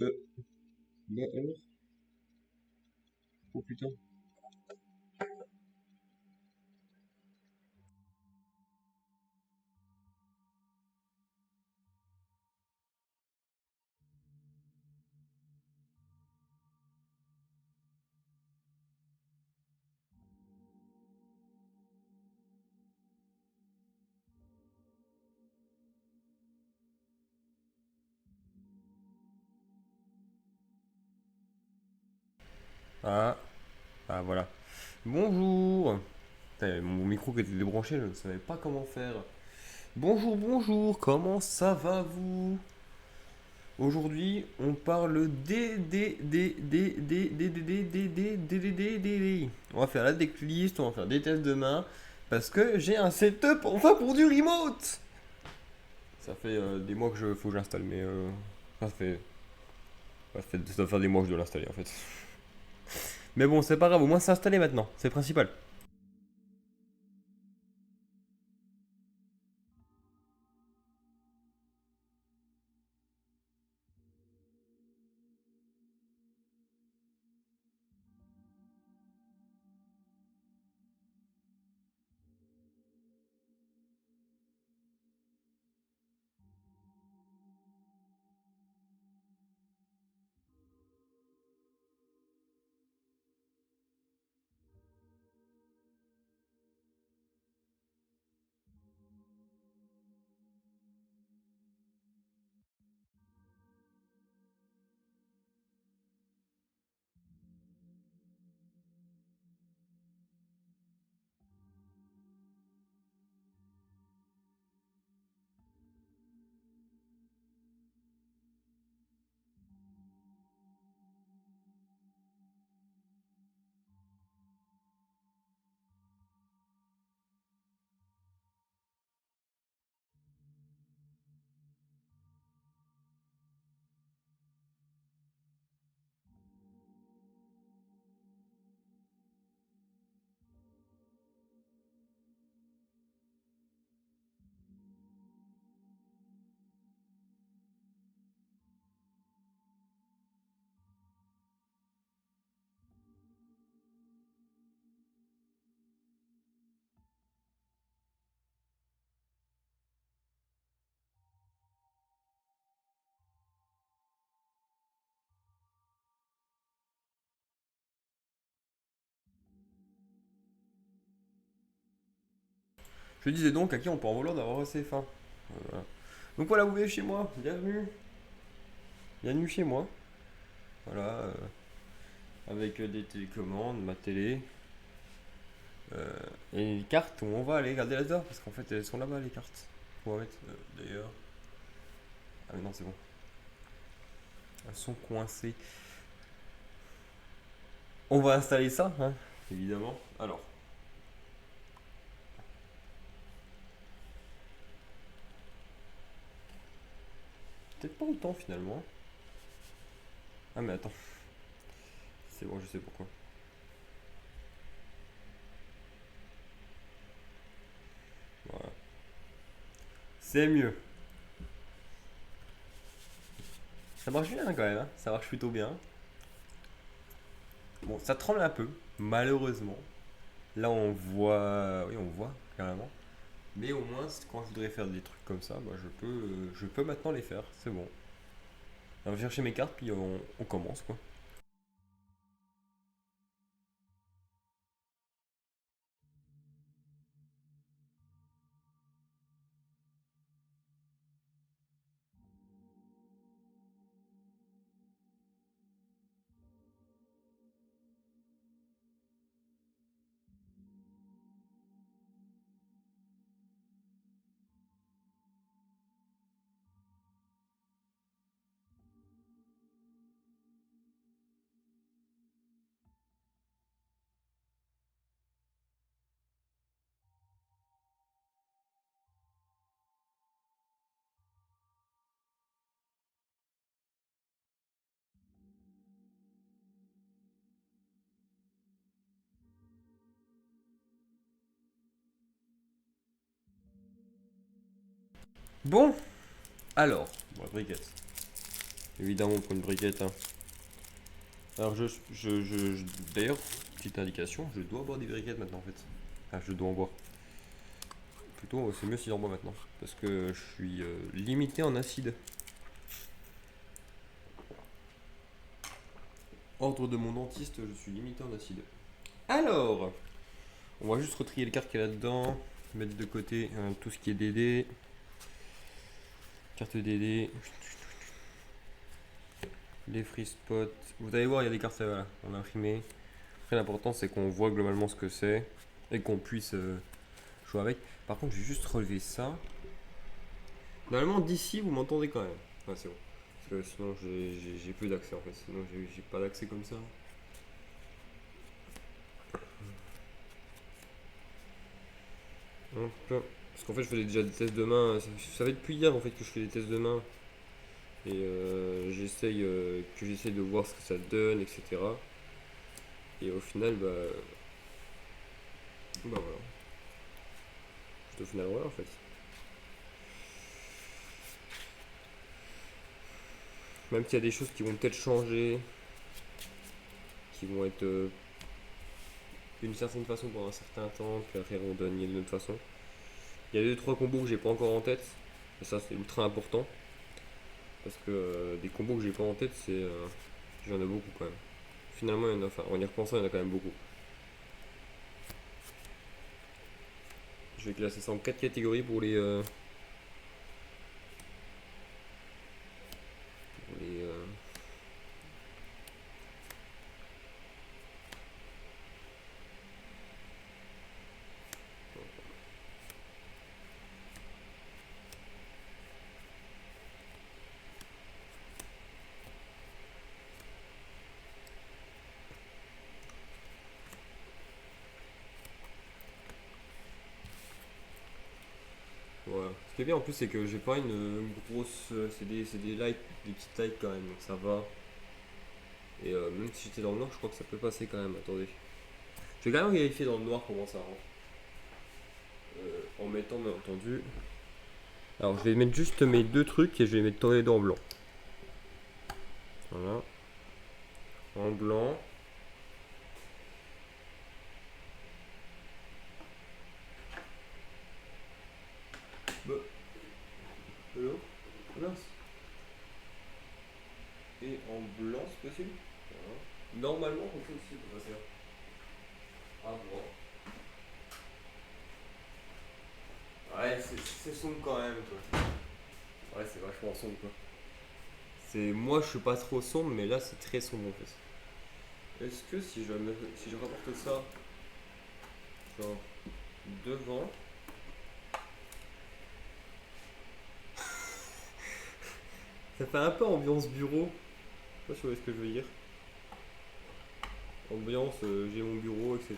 Euh, bah alors? Oh putain. Ah, ah voilà. Bonjour. Putain, mon micro qui était débranché, je ne savais pas comment faire. Bonjour, bonjour, comment ça va vous? Aujourd'hui, on parle des. On va faire la decklist, on va faire des tests demain. Parce que j'ai un setup enfin pour du remote. Ça fait des mois que faut que j'installe, mais ça doit faire des mois que je dois l'installer en fait. Mais bon, c'est pas grave, au moins c'est installé maintenant, c'est le principal. Je disais donc à qui on peut en vouloir d'avoir assez faim. Voilà. Donc voilà, vous voyez chez moi, bienvenue. Bienvenue chez moi. Voilà, avec des télécommandes, ma télé, euh, et une carte où on va aller regarder la parce qu'en fait elles sont là-bas les cartes. On va mettre d'ailleurs. Ah mais non, c'est bon. Elles sont coincées. On va installer ça, hein, évidemment. Alors, peut-être pas autant finalement. Ah mais attends, c'est bon, je sais pourquoi. Voilà. C'est mieux. Ça marche bien quand même, hein. Ça marche plutôt bien. Bon, ça tremble un peu, malheureusement. Là, on voit. Oui, on voit, carrément. Mais au moins, quand je voudrais faire des trucs comme ça, bah, je peux maintenant les faire. C'est bon. Alors, je vais chercher mes cartes, puis on commence, quoi. Bon, alors, bon, briquette. Évidemment pour une briquette. Hein. Alors d'ailleurs, petite indication, je dois boire des briquettes maintenant en fait. Ah, je dois en boire. Plutôt, c'est mieux si j'en bois maintenant. Parce que je suis limité en acide. Ordre de mon dentiste, je suis limité en acide. Alors, on va juste retrier les cartes qu'il y a là-dedans. Mettre de côté tout ce qui est DD. Carte DD. Les free spots. Vous allez voir, il y a des cartes voilà, en imprimé. Après, l'important c'est qu'on voit globalement ce que c'est et qu'on puisse jouer avec. Par contre, je vais juste relever ça. Normalement, d'ici, vous m'entendez quand même. Ah, c'est bon. Parce que sinon, j'ai plus d'accès en fait. Sinon, j'ai pas d'accès comme ça. Hop. Parce qu'en fait, je faisais déjà des tests de main. Ça fait depuis hier en fait que je fais des tests de main. Et j'essaye de voir ce que ça donne, etc. Et au final, bah voilà. Au final, voilà en fait. Même s'il y a des choses qui vont peut-être changer, qui vont être d'une certaine façon pendant un certain temps, puis après vont donner d'une autre façon. Il y a 2-3 combos que j'ai pas encore en tête, et ça c'est ultra important. Parce que des combos que j'ai pas en tête, j'en ai beaucoup quand même. Finalement, il y en a, enfin, en y repensant, il y en a quand même beaucoup. Je vais classer ça en 4 catégories pour les voilà. Ce qui est bien en plus, c'est que j'ai pas une grosse. C'est des lights, des petites lights quand même, donc ça va. Et même si j'étais dans le noir, je crois que ça peut passer quand même. Attendez. Je vais quand même vérifier dans le noir comment ça rentre. En mettant, bien entendu. Alors, je vais mettre juste mes deux trucs et je vais mettre tous les deux en blanc. Voilà. En blanc. Bah. Hello. Mince. Et en blanc, c'est possible. Voilà. Normalement, on peut aussi passer. Ah bon. Ouais, c'est sombre quand même, quoi. Ouais, c'est vachement sombre, quoi. Moi, je suis pas trop sombre, mais là, c'est très sombre en fait. Est-ce que si je rapporte ça, genre devant, ça fait un peu ambiance bureau. Je sais pas si vous voyez ce que je veux dire. Ambiance, j'ai mon bureau, etc.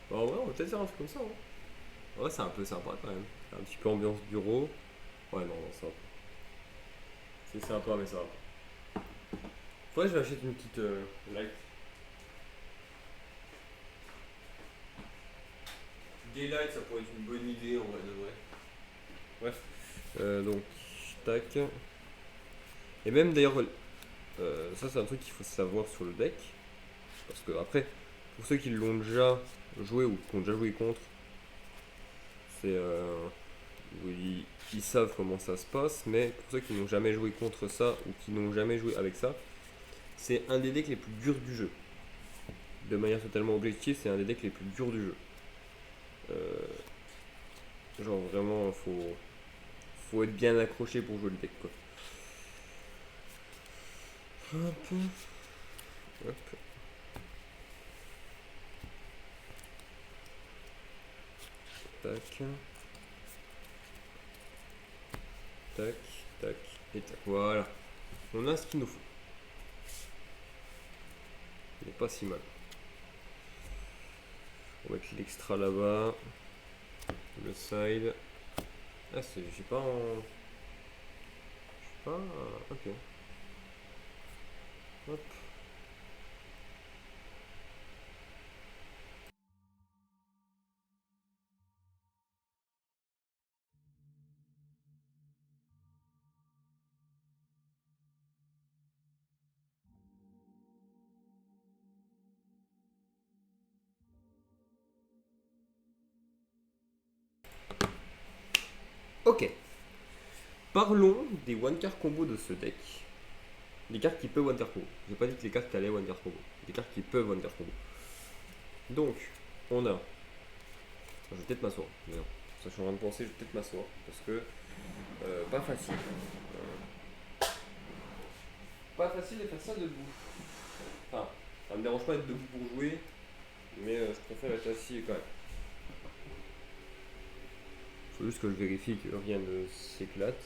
Bah ouais, on va peut-être faire un truc comme ça. Hein. Ouais, c'est un peu sympa quand même. Un petit peu ambiance bureau. Ouais, non, ça va. C'est sympa, mais ça va. Faudrait que je m'achète une petite light. Des lights, ça pourrait être une bonne idée en vrai de vrai. Bref. Donc, tac. Et même d'ailleurs, ça c'est un truc qu'il faut savoir sur le deck. Parce que après, pour ceux qui l'ont déjà joué ou qui ont déjà joué contre, c'est ils savent comment ça se passe. Mais pour ceux qui n'ont jamais joué contre ça ou qui n'ont jamais joué avec ça, c'est un des decks les plus durs du jeu. De manière totalement objective, c'est un des decks les plus durs du jeu. Genre vraiment, faut être bien accroché pour jouer le deck quoi. Hop, hop. Tac. Tac, tac et tac. Voilà. On a ce qu'il nous faut. Il n'est pas si mal. On va mettre l'extra là-bas. Le side. Ah, j'ai pas en. J'ai pas. Ok. Hop. Ok. Parlons des one card combo de ce deck. Les cartes qui peuvent one card combo. J'ai pas dit que les cartes qui allaient one card combo. Les cartes qui peuvent one card combo. Donc, on a. Je vais peut-être m'asseoir. D'ailleurs, ça, je suis en train de penser, je vais peut-être m'asseoir. Parce que. Pas facile. Pas facile de faire ça debout. Enfin, ça me dérange pas d'être debout pour jouer. Mais je préfère être assis quand même. Faut juste que je vérifie que rien ne s'éclate.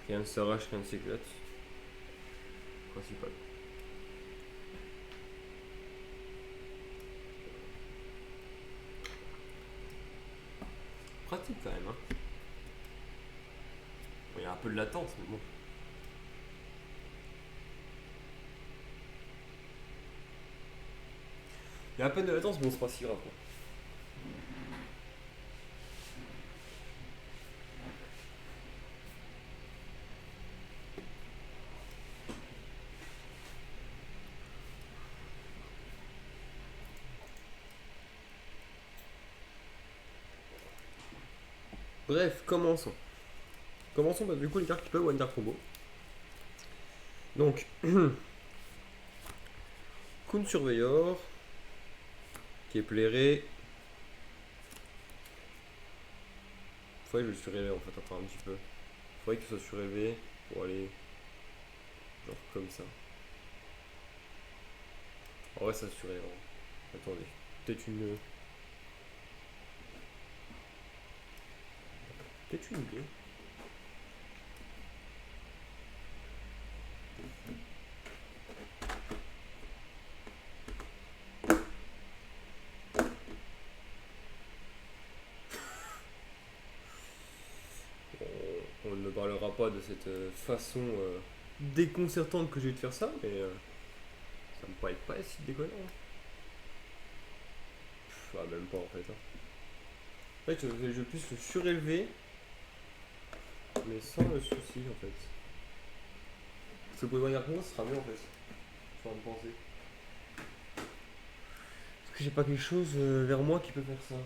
Rien ne s'arrache, rien ne s'éclate. Principal. Pratique quand même, hein. Bon, il y a un peu de latence, mais bon. Il y a à peine de latence, mais c'est pas si grave, quoi. Bref, commençons. Commençons bah, du coup les cartes qui peuvent one card combo. Donc, Kun Surveyor, qui est plairé. Faudrait que je le surélevé en fait, encore un petit peu. Faudrait que ce soit surélevé pour aller genre comme ça. En vrai, ça surélève. Attendez, peut-être une. Peut-être une idée. On ne parlera pas de cette façon déconcertante que j'ai eu de faire ça, mais ça me paraît pas si déconnant. Hein. Ah, même pas en fait. Hein. En fait, je puisse le surélever, mais sans le souci en fait. Parce que pour les moyens ce sera mieux en fait. Je suis en train de penser. Est-ce que j'ai pas quelque chose vers moi qui peut faire ça?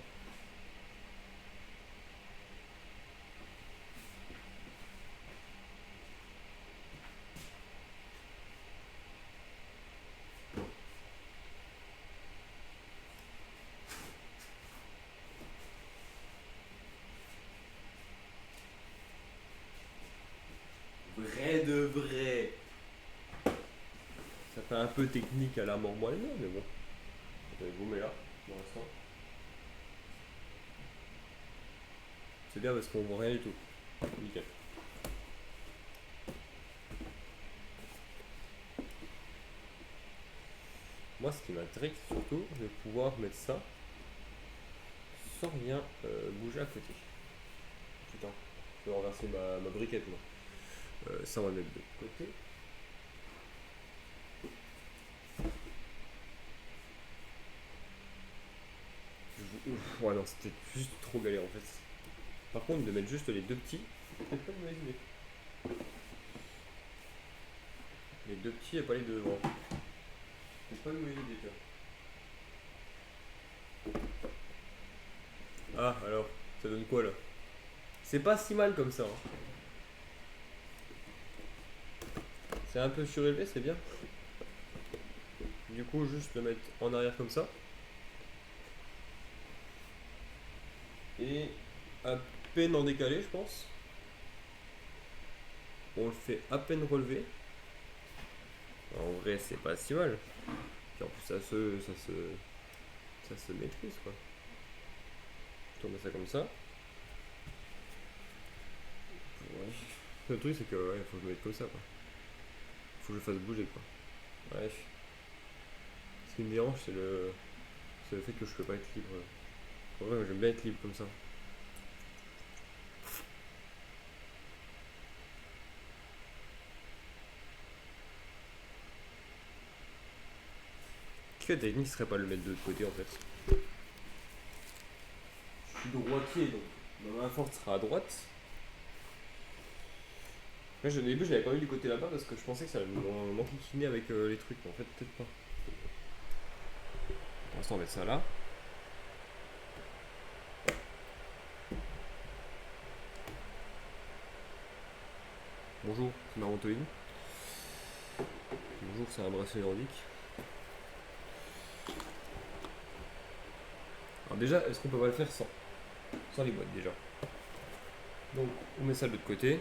Vrai de vrai. Ça fait un peu technique à la mort moelle, mais bon. Vous avez gommé là, pour l'instant. C'est bien parce qu'on voit rien du tout. Nickel. Moi, ce qui m'intrigue surtout, c'est de pouvoir mettre ça sans rien bouger à côté. Putain, je vais renverser ma briquette, moi. Ça, on va le mettre de côté. Ouf, ouais, non, c'était juste trop galère en fait. Par contre, de mettre juste les deux petits, c'est pas une mauvaise idée. Les deux petits et pas les deux devant. C'est pas une mauvaise idée, tu vois. Ah, alors, ça donne quoi là? C'est pas si mal comme ça. Hein. C'est un peu surélevé, c'est bien. Du coup, juste le mettre en arrière comme ça. Et à peine en décalé, je pense. On le fait à peine relever. En vrai, c'est pas si mal. Puis en plus, ça se maîtrise quoi. Je tourne ça comme ça. Ouais. Le truc, c'est que ouais, faut que je le mette comme ça quoi. Faut que je le fasse bouger quoi. Bref. Ce qui me dérange, c'est le fait que je peux pas être libre. En vrai, j'aime bien être libre comme ça. Quelle technique serait pas le mettre de l'autre côté en fait? Je suis droitier donc ma main forte sera à droite. Moi, au début, je l'avais pas vu du côté là-bas parce que je pensais que ça allait m'enquiquiner avec les trucs, mais en fait, peut-être pas. Pour l'instant, on va mettre ça là. Bonjour, c'est Marantoine. Bonjour, c'est un bracelet nordique. Alors déjà, est-ce qu'on peut pas le faire sans les boîtes déjà? Donc on met ça de l'autre côté.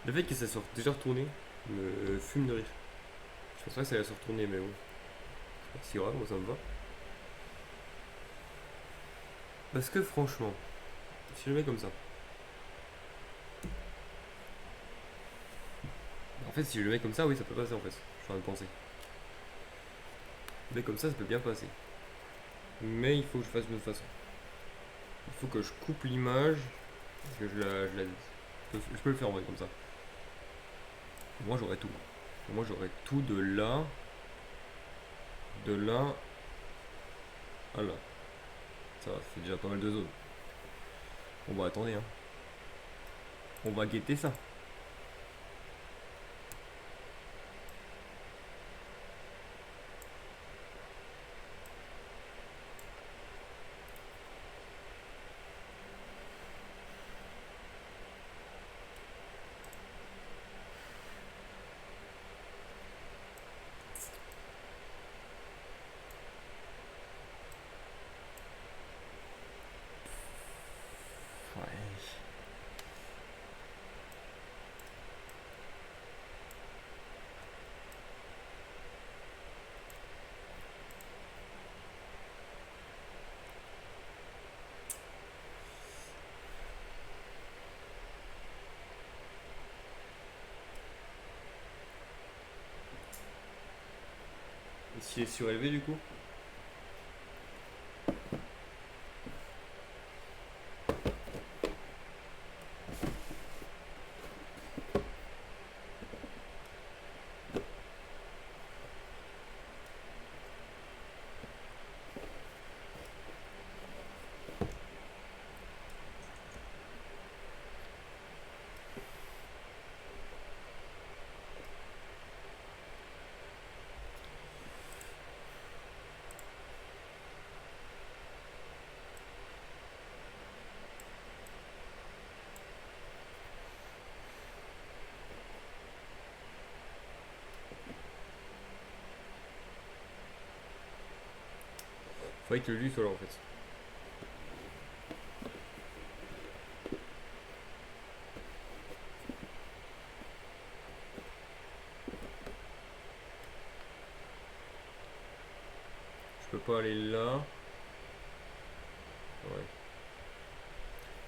Le fait que ça soit déjà retourné me fume de rire. Je pensais que ça allait se retourner, mais bon, c'est pas si grave, moi ça me va. Parce que franchement, si je le mets comme ça, en fait si je le mets comme ça, oui ça peut passer en fait, je suis en train de penser. Mais comme ça peut bien passer. Mais il faut que je fasse d'une autre façon. Il faut que je coupe l'image, que je peux le faire en vrai comme ça. Moi j'aurais tout. Moi j'aurais tout de là à là. Ça fait déjà pas mal de zones. On va attendre, hein. On va guetter ça. Ouais. Et s'il est surélevé du coup? Faudrait que lui soit là en fait. Je peux pas aller là. Ouais.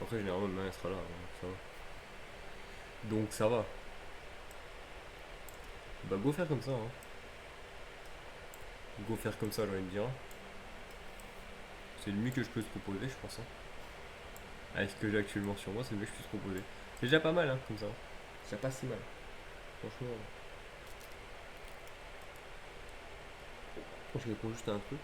Après généralement ma main elle sera là, hein, ça va. Donc ça va. Bah go faire comme ça, hein. Go faire comme ça, j'ai envie de dire. C'est le mieux que je peux te proposer, je pense, hein. Avec ce que j'ai actuellement sur moi, c'est le mieux que je puisse proposer. C'est déjà pas mal, hein, comme ça. C'est pas si mal. Franchement. Je réponds juste à un truc.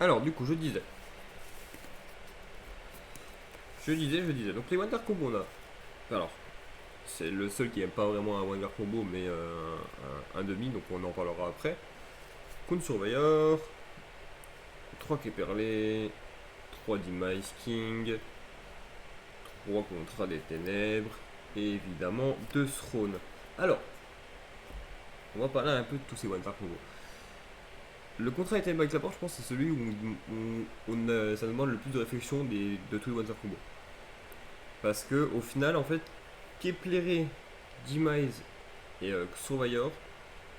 Alors, du coup, je disais. Donc, les Wonder Combo, on a. Alors, c'est le seul qui aime pas vraiment un Wonder Combo, mais un demi, donc on en parlera après. Kun Surveyor, 3 Keperlé, 3 Demise King, 3 Contrat des Ténèbres, et évidemment 2 Throne. Alors, on va parler un peu de tous ces Wonder Combo. Le contrat des Ténèbres avec la porte, je pense, c'est celui où ça demande le plus de réflexion de tous les Wonder Combo. Parce que au final, en fait, Kepleré, Demise et Surveyor,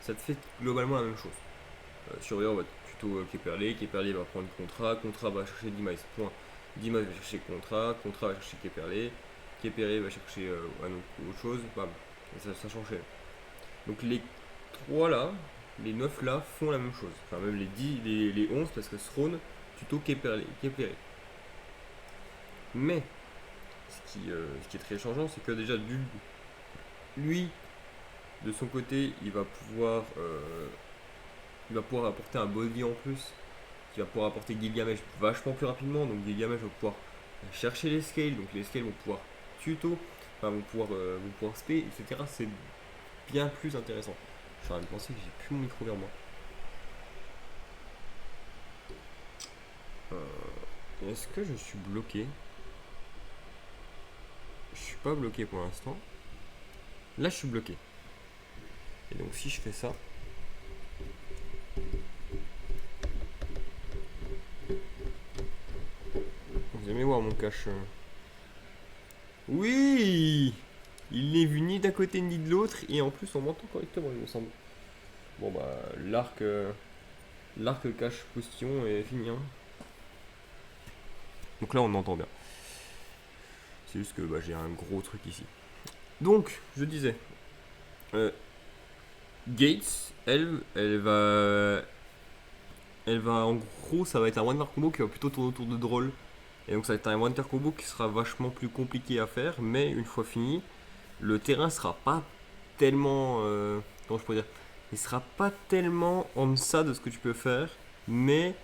ça te fait globalement la même chose. Surveyor va plutôt Keperlé va prendre contrat va chercher Demise, point. Demise va chercher contrat va chercher Képéré va chercher autre chose, bam, ça change. Donc les 3 là, les 9 là font la même chose. Enfin même les 10, les 11 parce que Throne, tuto Képéré. Mais ce qui est très changeant, c'est que déjà lui, de son côté, il va pouvoir apporter un body en plus, qui va pouvoir apporter Gilgamesh vachement plus rapidement. Donc Gilgamesh va pouvoir chercher les scales, donc les scales vont pouvoir tuto, enfin vont pouvoir spé, etc. C'est bien plus intéressant. Je suis en train de penser que j'ai plus mon micro vers moi. Est-ce que je suis bloqué? Je suis pas bloqué pour l'instant. Là, je suis bloqué. Et donc, si je fais ça, vous aimez voir mon cache. Oui, il n'est vu ni d'un côté ni de l'autre, et en plus, on m'entend correctement, il me semble. Bon, bah, l'arc cache postillon est fini. Hein. Donc là, on entend bien. C'est juste que bah, j'ai un gros truc ici. Donc, je disais, Gates, elle va en gros, ça va être un Wonder Combo qui va plutôt tourner autour de Droll. Et donc ça va être un Wonder Combo qui sera vachement plus compliqué à faire, mais une fois fini, le terrain sera pas tellement, comment je pourrais dire, il sera pas tellement en deçà de ce que tu peux faire, mais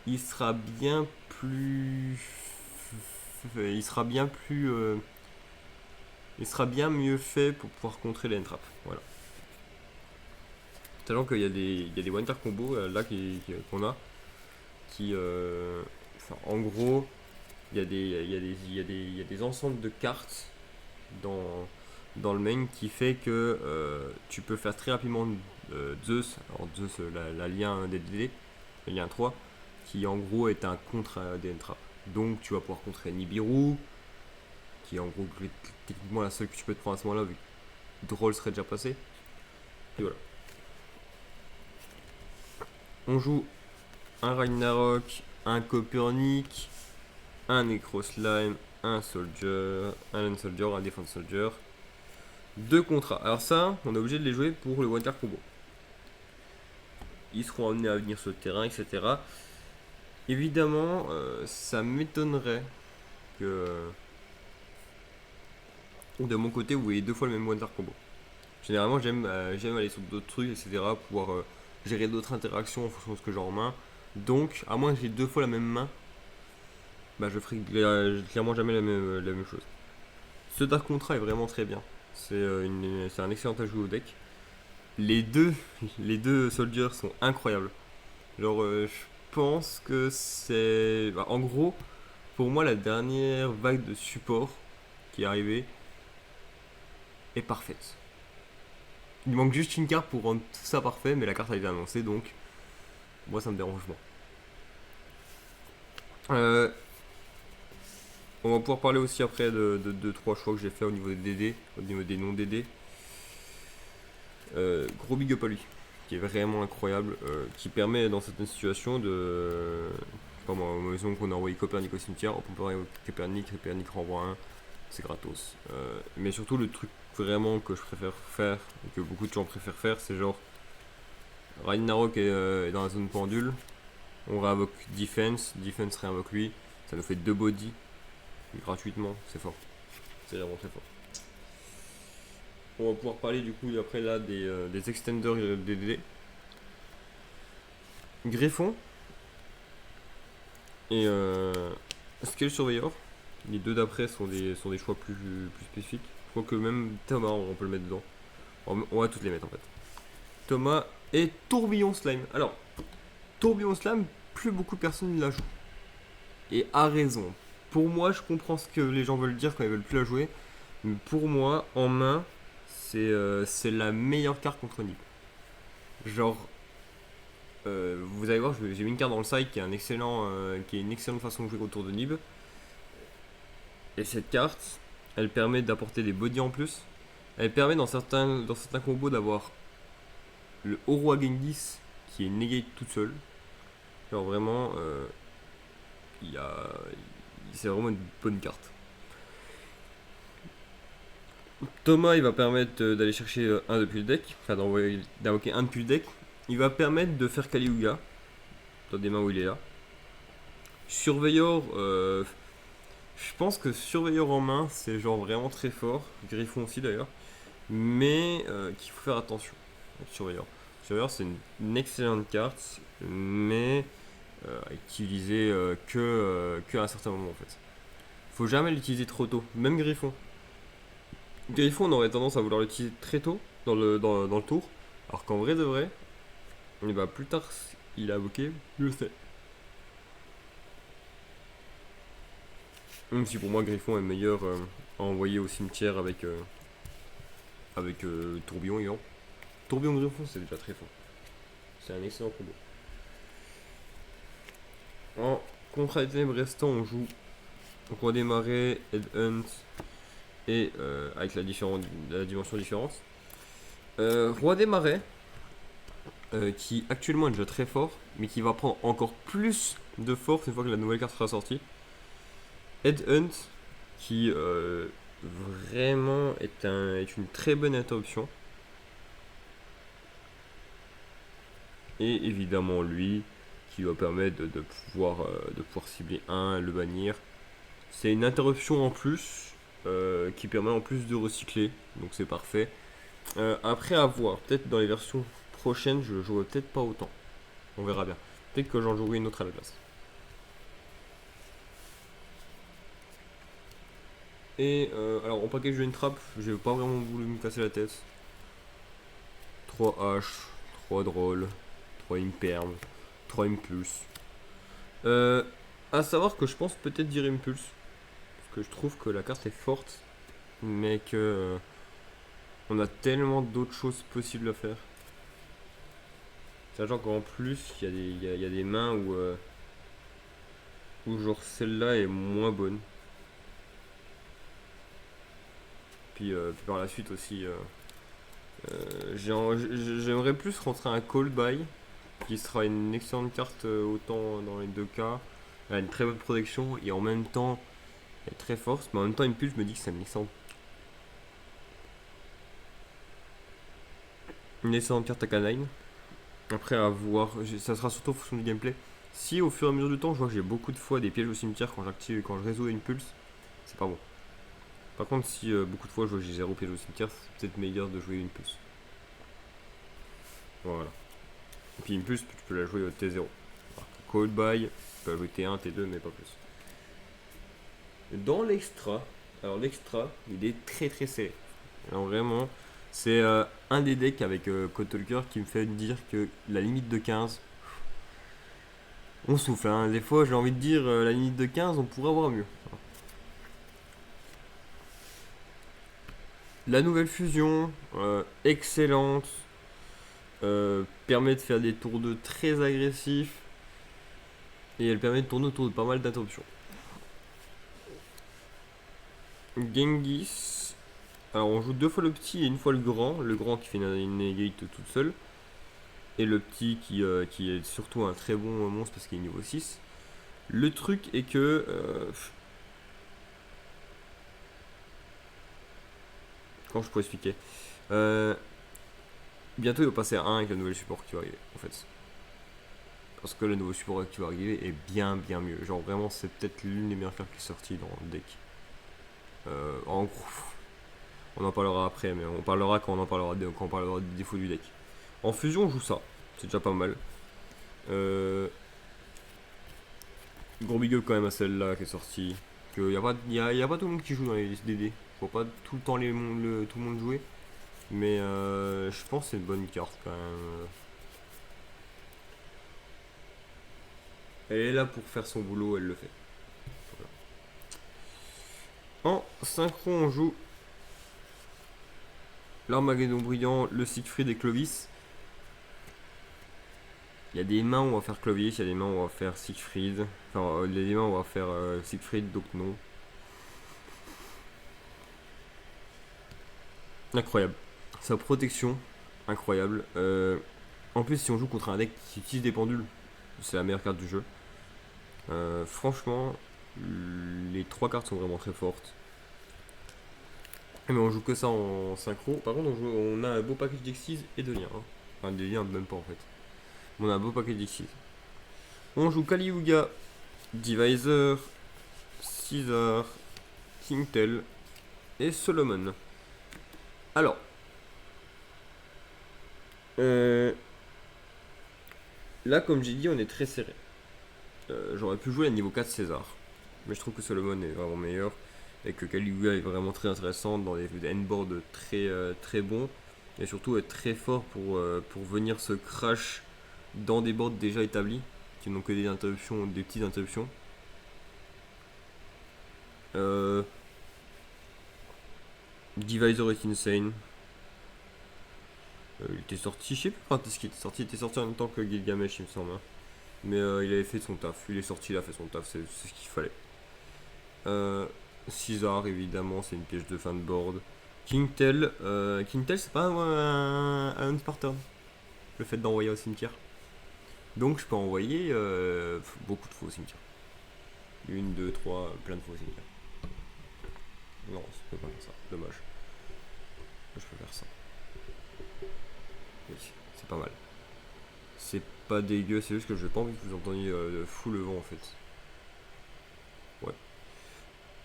il sera bien plus, il sera bien plus, il sera bien mieux fait pour pouvoir contrer les entraps. Voilà. Sachant qu'il y a des Wonder Combos là qu'on a qui, enfin, en gros, il y a des ensembles de cartes dans le main qui fait que tu peux faire très rapidement Zeus. Alors Zeus, la lien des DD, le lien 3, qui en gros est un contre des entraps. Donc tu vas pouvoir contrer Nibiru, qui est en gros techniquement la seule que tu peux te prendre à ce moment-là, vu que Droll serait déjà passé. Et voilà. On joue un Ragnarok, un Copernic, un Necroslime, un Soldier, un Land Soldier, un Defense Soldier. 2 contrats. Alors ça, on est obligé de les jouer pour le Wonder Combo. Ils seront amenés à venir sur le terrain, etc. Évidemment, ça m'étonnerait que de mon côté, vous voyez 2 fois le même Wonder Combo. Généralement, j'aime aller sur d'autres trucs, etc. Pouvoir gérer d'autres interactions en fonction de ce que j'ai en main. Donc, à moins que j'ai 2 fois la même main, bah, je ferai clairement jamais la même chose. Ce Dark Contra est vraiment très bien. C'est un excellent ajout au deck. Les deux, les deux soldiers sont incroyables. Genre, je pense que c'est. Bah, en gros, pour moi, la dernière vague de support qui est arrivée est parfaite. Il manque juste une carte pour rendre tout ça parfait, mais la carte a été annoncée donc moi ça me dérange pas. On va pouvoir parler aussi après de 2-3 choix que j'ai fait au niveau des DD, au niveau des non-DD. Gros big up à lui, qui est vraiment incroyable, qui permet dans certaines situations de. Pas moi, disons qu'on a envoyé Copernic au cimetière, hop, on peut envoyer Copernic renvoie un, c'est gratos. Mais surtout, le truc vraiment que je préfère faire, et que beaucoup de gens préfèrent faire, c'est genre Ragnarok est dans la zone pendule, on réinvoque Defense réinvoque lui, ça nous fait 2 body gratuitement, c'est fort. C'est vraiment très fort. On va pouvoir parler du coup après là des extenders DDD. Griffon et Scale Surveyor. Les 2 d'après sont des choix plus spécifiques. Je crois que même Thomas, on peut le mettre dedans. On va toutes les mettre en fait. Thomas et Tourbillon Slime. Alors, Tourbillon Slime, plus beaucoup de personnes la jouent. Et a raison. Pour moi, je comprends ce que les gens veulent dire quand ils veulent plus la jouer. Mais pour moi, en main, c'est la meilleure carte contre Nib. Genre, vous allez voir, j'ai mis une carte dans le side qui est une excellente façon de jouer autour de Nib. Et cette carte, elle permet d'apporter des bodies en plus. Elle permet dans certains combos d'avoir le Oro Genghis qui est negate toute seule. Genre vraiment, c'est vraiment une bonne carte. Thomas, il va permettre d'aller chercher un depuis le deck, enfin d'invoquer un depuis le deck. Il va permettre de faire Kaliuga dans des mains où il est là. Surveillor, je pense que Surveillor en main, c'est genre vraiment très fort. Griffon aussi d'ailleurs. Mais qu'il faut faire attention. Surveillor. Surveillor, c'est une excellente carte, mais à utiliser que à un certain moment en fait. Faut jamais l'utiliser trop tôt, même Griffon. Griffon, on aurait tendance à vouloir l'utiliser très tôt dans le tour, alors qu'en vrai de vrai, et bah plus tard il a invoqué, je sais. Même si pour moi Griffon est meilleur à envoyer au cimetière avec Tourbillon ayant. Tourbillon Griffon c'est déjà très fort. C'est un excellent combo. En contrat des ténèbres restant, on joue Roi des Marais, Headhunt et avec la dimension différente. Roi des Marais, qui actuellement est déjà très fort, mais qui va prendre encore plus de force une fois que la nouvelle carte sera sortie. Headhunt, qui vraiment est une très bonne interruption. Et évidemment lui, qui va permettre de pouvoir cibler un, le bannir. C'est une interruption en plus, qui permet en plus de recycler, donc c'est parfait. Après à voir, peut-être dans les versions prochaines, je jouerai peut-être pas autant. On verra bien. Peut-être que j'en jouerai une autre à la place. Et alors en package de une trappe, j'ai pas vraiment voulu me casser la tête. 3 H, 3 drôles, 3 imperm, 3 impulse. À savoir que je pense peut-être dire impulse. Parce que je trouve que la carte est forte, mais que on a tellement d'autres choses possibles à faire. Sachant qu'en plus, il y a des mains où genre celle-là est moins bonne. Puis par la suite aussi, j'aimerais plus rentrer un call by, qui sera une excellente carte autant dans les deux cas. Elle a une très bonne protection et en même temps elle est très forte, mais en même temps Impulse me dit que c'est une excellente carte à canine. Après à voir, ça sera surtout en fonction du gameplay. Si au fur et à mesure du temps je vois que j'ai beaucoup de fois des pièges au cimetière quand je résous Impulse, c'est pas bon. Par contre si beaucoup de fois je vois que j'ai 0 piège au cimetière, c'est peut-être meilleur de jouer Impulse. Voilà. Et puis Impulse tu peux la jouer au T0. Cold Buy, tu peux la jouer T1, T2 mais pas plus. Dans l'extra, alors l'extra il est très très serré. Alors vraiment, c'est un des decks avec Code qui me fait dire que la limite de 15, on souffle. Hein. Des fois, j'ai envie de dire la limite de 15, on pourrait avoir mieux. La nouvelle fusion, excellente, permet de faire des tours de très agressifs et elle permet de tourner autour de pas mal d'interruptions. Genghis, alors on joue deux fois le petit et une fois le grand qui fait une negate toute seule. Et le petit qui est surtout un très bon monstre parce qu'il est niveau 6. Le truc est que comment je pourrais expliquer, bientôt il va passer à 1 avec le nouvel support qui va arriver en fait. Parce que le nouveau support qui va arriver est bien bien mieux. Genre vraiment c'est peut-être l'une des meilleures cartes qui est sortie dans le deck. En gros, on en parlera après, mais on parlera quand on parlera des défauts du deck. En fusion on joue ça, c'est déjà pas mal. Gros big up quand même à celle-là qui est sortie. Il n'y a pas tout le monde qui joue dans les DD. Faut pas tout le temps tout le monde jouer. Mais je pense que c'est une bonne carte quand même. Elle est là pour faire son boulot, elle le fait. Voilà. En synchro, on joue l'Armageddon brillant, le Siegfried et Clovis. Il y a des mains où on va faire Clovis, il y a des mains où on va faire Siegfried. Enfin, il y a des mains où on va faire Siegfried, donc non. Incroyable. Sa protection, incroyable. En plus, si on joue contre un deck qui utilise des pendules, c'est la meilleure carte du jeu. Franchement, les trois cartes sont vraiment très fortes. Mais on joue que ça en synchro. Par contre, on a un beau package d'Exis et de liens. Hein. Enfin, des liens, même pas en fait. On a un beau package d'Exis. On joue Kali Yuga, Divisor, Caesar, Kingtel et Solomon. Alors, là, comme j'ai dit, on est très serré. J'aurais pu jouer à niveau 4 César. Mais je trouve que Solomon est vraiment meilleur. Et que Caligula est vraiment très intéressant dans des endboards très bons. Et surtout être très fort pour venir se crash dans des boards déjà établis. Qui n'ont que des interruptions, des petites interruptions. Divisor est insane. Il était sorti, je sais plus quand est-ce qu'il était sorti. Il était sorti en même temps que Gilgamesh, il me semble. Hein. Mais il avait fait son taf. Il est sorti, il a fait son taf. C'est ce qu'il fallait. Caesar, évidemment, c'est une piège de fin de board. Kingtel, c'est pas un Spartan. Le fait d'envoyer au cimetière. Donc je peux envoyer beaucoup de fois au cimetière. Une, deux, trois, plein de fois au cimetière. Non, je peux pas faire ça. Dommage. Je peux faire ça. Oui, c'est pas mal. C'est pas dégueu, c'est juste que je n'ai pas envie que vous entendiez fou le vent en fait. Ouais.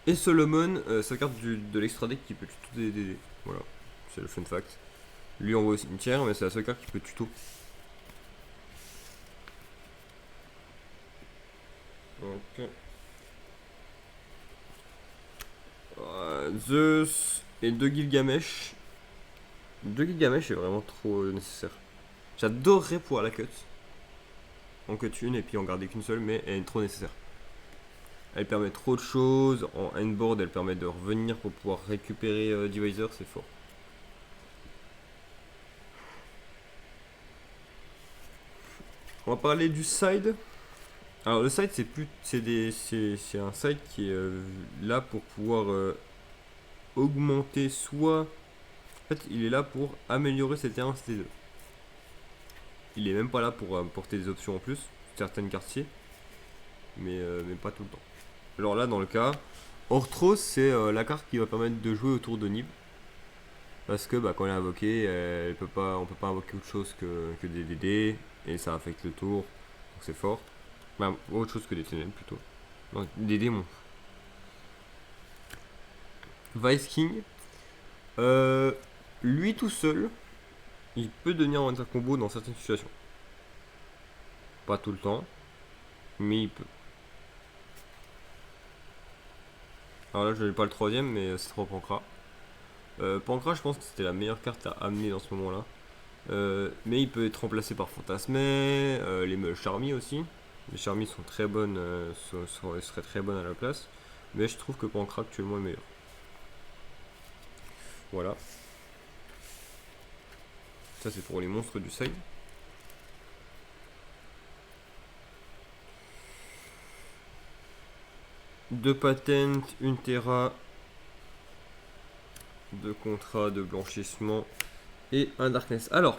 Et Solomon, sa carte de l'extra deck qui peut tuto des DD. Voilà, c'est le fun fact. Lui envoie au cimetière, mais c'est la seule carte qui peut tuto. Ok. Zeus et 2 Gilgamesh. 2 Gilgamesh est vraiment trop nécessaire. J'adorerais pouvoir la cut. En cut une et puis en garder qu'une seule, mais elle est trop nécessaire. Elle permet trop de choses. En endboard, elle permet de revenir pour pouvoir récupérer Divisor, c'est fort. On va parler du side. Alors le side c'est un side qui est là pour pouvoir augmenter soit. En fait il est là pour améliorer ses terrains ST2. Il est même pas là pour apporter des options en plus, certaines quartiers, mais pas tout le temps. Alors là dans le cas, Orthros c'est la carte qui va permettre de jouer autour de Nib. Parce que quand elle est invoquée, on peut pas invoquer autre chose que des DD et ça affecte le tour, donc c'est fort. Bah, autre chose que des tunnels plutôt. Non, des démons. Vice King. Lui tout seul, il peut devenir un combo dans certaines situations. Pas tout le temps, mais il peut. Alors là, je n'ai pas le troisième, mais c'est trop Pancra. Pancra, je pense que c'était la meilleure carte à amener dans ce moment-là. Mais il peut être remplacé par Fantasmé, les Charmy aussi. Les Charmy sont très bonnes, seraient très bonnes à la place. Mais je trouve que Pancra actuellement est meilleur. Voilà. Ça c'est pour les monstres du side. Deux patentes, une terra, deux contrats de blanchissement et un darkness. Alors,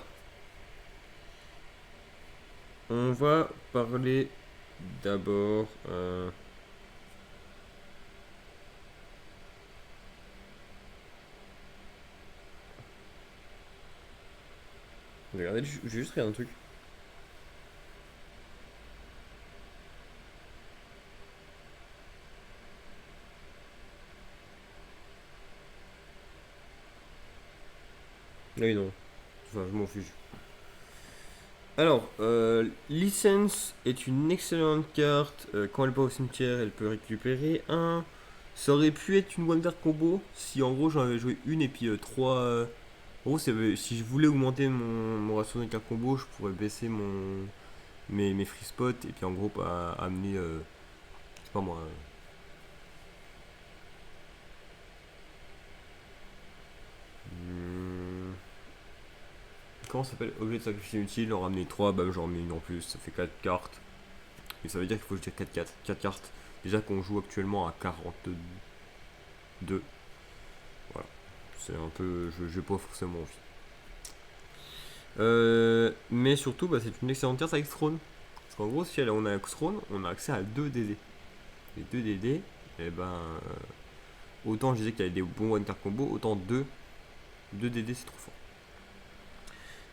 on va parler d'abord. Regardez, j'ai juste regardé un truc. Ah oui, non. Enfin, je m'en fiche. Alors, License est une excellente carte. Quand elle va au cimetière, elle peut récupérer un. Ça aurait pu être une one card combo si en gros j'en avais joué une et puis trois. En gros, si je voulais augmenter mon ratio de cartes combo, je pourrais baisser mes free spots et puis en gros amener. Je sais pas moi. Comment ça s'appelle? Objet de sacrifice inutile, en ramener 3, bah j'en remets une en plus, ça fait 4 cartes. Et ça veut dire qu'il faut jeter 4 cartes. Déjà qu'on joue actuellement à 42. Voilà. C'est un peu. Je n'ai pas forcément envie. Mais surtout, c'est une excellente carte avec Throne. Parce qu'en gros, si on a Throne, on a accès à 2 DD. Les 2 DD, et autant je disais qu'il y avait des bons one card combo, autant 2 DD c'est trop fort.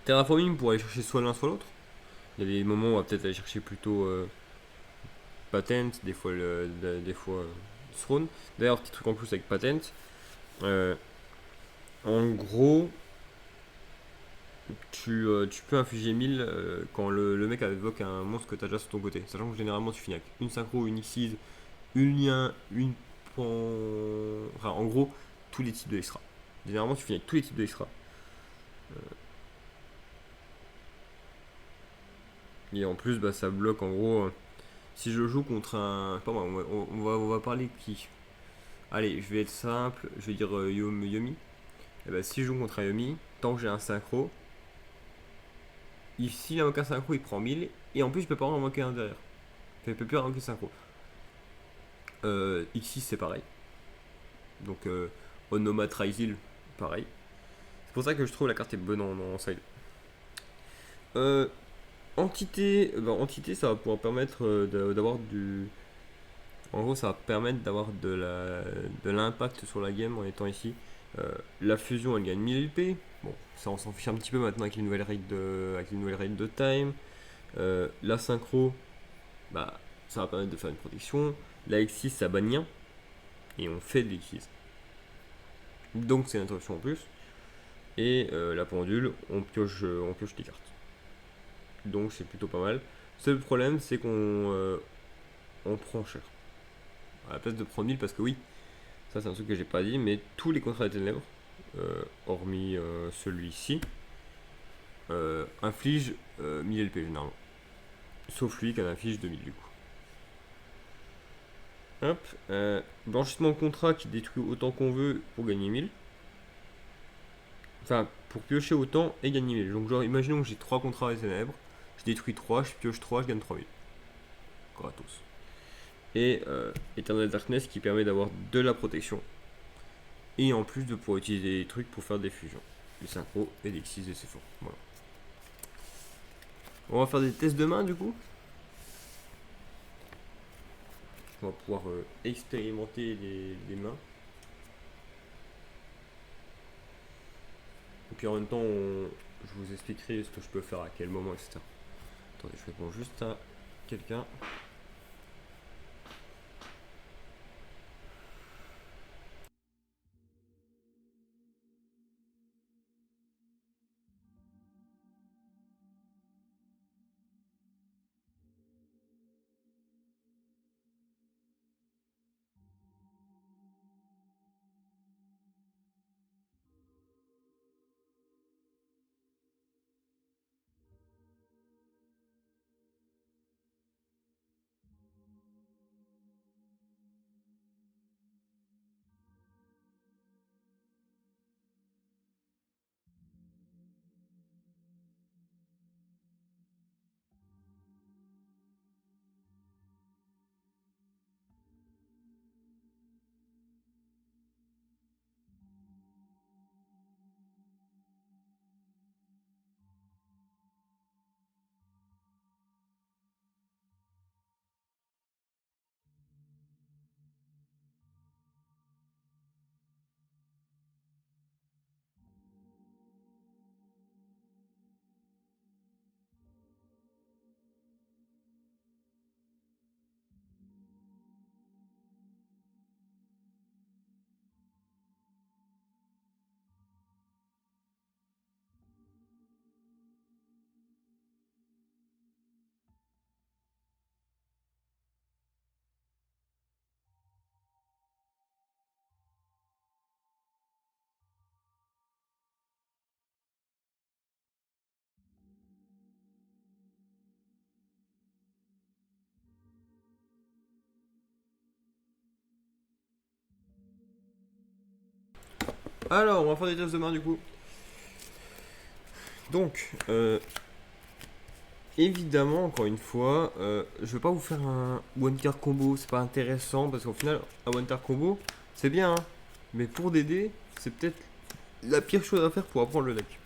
Terraforming pour aller chercher soit l'un soit l'autre. Il y a des moments où on va peut-être aller chercher plutôt Patent, des fois, Throne. D'ailleurs, petit truc en plus avec Patent. En gros, tu peux infliger 1000 quand le mec invoque un monstre que tu as déjà sur ton côté. Sachant que généralement tu finis avec une synchro, une Xyz, une lien, une pan. Enfin, en gros, tous les types de extra. Généralement, tu finis avec tous les types de extra. Et en plus, bah, ça bloque en gros. Si je joue contre un. Pas moi, on va parler de qui. Allez, je vais être simple, je vais dire Yomi. Et bah, si je joue contre un Yomi, tant que j'ai un synchro, s'il invoque un synchro, il prend 1000. Et en plus, je peux pas en invoquer un derrière. Enfin, il peut plus invoquer synchro. X6, c'est pareil. Donc, Onoma Trizil, pareil. C'est pour ça que je trouve la carte est bonne en side. Entité, entité, ça va pouvoir permettre d'avoir du. En gros, ça va permettre d'avoir de l'impact sur la game en étant ici. La fusion, elle gagne 1000 LP. Bon, ça on s'en fiche un petit peu maintenant avec les nouvelles règles de time. La synchro, bah, ça va permettre de faire une protection. La X6, ça banne rien. Et on fait des X6. Donc c'est une interruption en plus. Et la pendule, on pioche des cartes. Donc c'est plutôt pas mal. Seul problème, c'est qu'on prend cher. À la place de prendre 1000, parce que oui, ça c'est un truc que j'ai pas dit, mais tous les contrats des ténèbres, hormis celui-ci, infligent 1000 LP généralement. Sauf lui qui en inflige 2000 du coup. Hop, blanchissement de contrat qui détruit autant qu'on veut pour gagner 1000. Enfin, pour piocher autant et gagner 1000. Donc genre, imaginons que j'ai 3 contrats des ténèbres, je détruis 3, je pioche 3, je gagne 3000. Gratos. Et Eternal Darkness qui permet d'avoir de la protection. Et en plus de pouvoir utiliser des trucs pour faire des fusions. Des synchros et des X6 et c'est fort. Voilà. On va faire des tests de main du coup. On va pouvoir expérimenter les mains. Et puis en même temps, je vous expliquerai ce que je peux faire à quel moment, etc. Attendez, je réponds juste à quelqu'un. Alors, on va faire des tests de main du coup. Donc, évidemment, encore une fois, je vais pas vous faire un one card combo, c'est pas intéressant parce qu'au final, un one card combo, c'est bien, hein, mais pour DD, c'est peut-être la pire chose à faire pour apprendre le deck.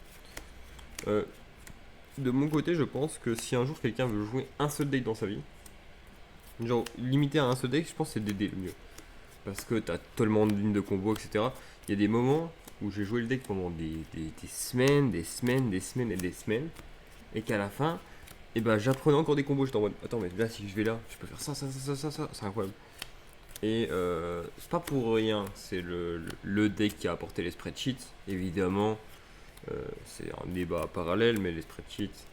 De mon côté, je pense que si un jour quelqu'un veut jouer un seul deck dans sa vie, genre limité à un seul deck, je pense que c'est DD le mieux. parce que t'as tellement de lignes de combo, etc. Il y a des moments où j'ai joué le deck pendant des semaines, des semaines, des semaines et des semaines, et qu'à la fin, et ben j'apprenais encore des combos. J'étais en mode, attends, mais là, si je vais là, je peux faire ça, ça, ça, ça, ça, ça, c'est incroyable. Et c'est pas pour rien, c'est le deck qui a apporté les spreadsheets, évidemment. C'est un débat parallèle, mais les spreadsheets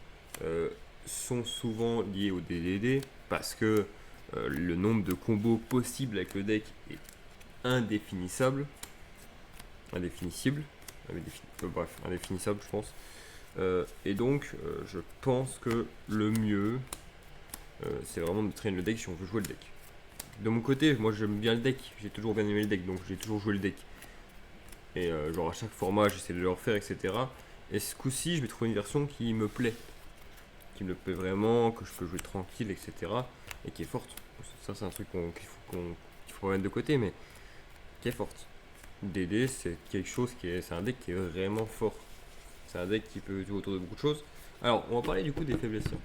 sont souvent liés au DDD parce que le nombre de combos possibles avec le deck est indéfinissable. Indéfinissable. Bref, indéfinissable, je pense. Et donc, je pense que le mieux, c'est vraiment de traîner le deck si on veut jouer le deck. De mon côté, moi j'aime bien le deck, j'ai toujours bien aimé le deck, donc j'ai toujours joué le deck. Et genre à chaque format, j'essaie de le refaire, etc. Et ce coup-ci, je vais trouver une version qui me plaît. Qui me plaît vraiment, que je peux jouer tranquille, etc. Et qui est forte. Ça, c'est un truc qu'il faut mettre de côté, mais qui est forte. DD, c'est quelque chose c'est un deck qui est vraiment fort. C'est un deck qui peut jouer autour de beaucoup de choses. Alors, on va parler du coup des faiblesses, tiens,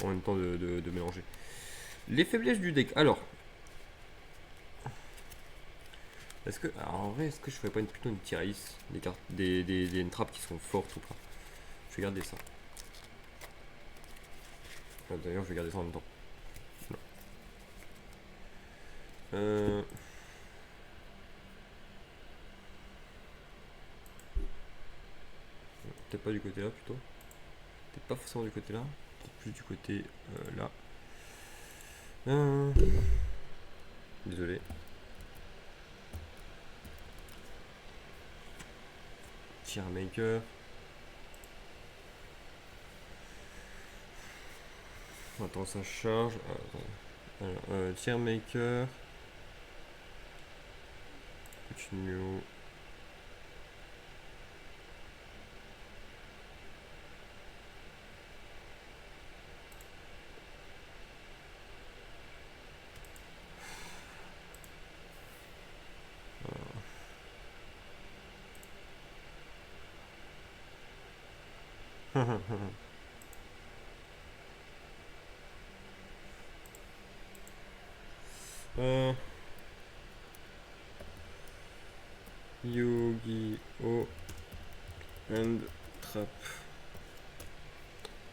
en même temps de mélanger. Les faiblesses du deck. Alors, alors en vrai, est-ce que je ferais pas plutôt une tier list des cartes, des trappes qui sont fortes ou pas? Je vais garder ça. D'ailleurs, je vais garder ça en même temps. Non. Peut-être pas du côté là plutôt. Peut-être pas forcément du côté là. Peut-être plus du côté là. Désolé. Tier maker. Attends, ça charge. Alors, tier maker. Continue. Yu-Gi-Oh! And Trap.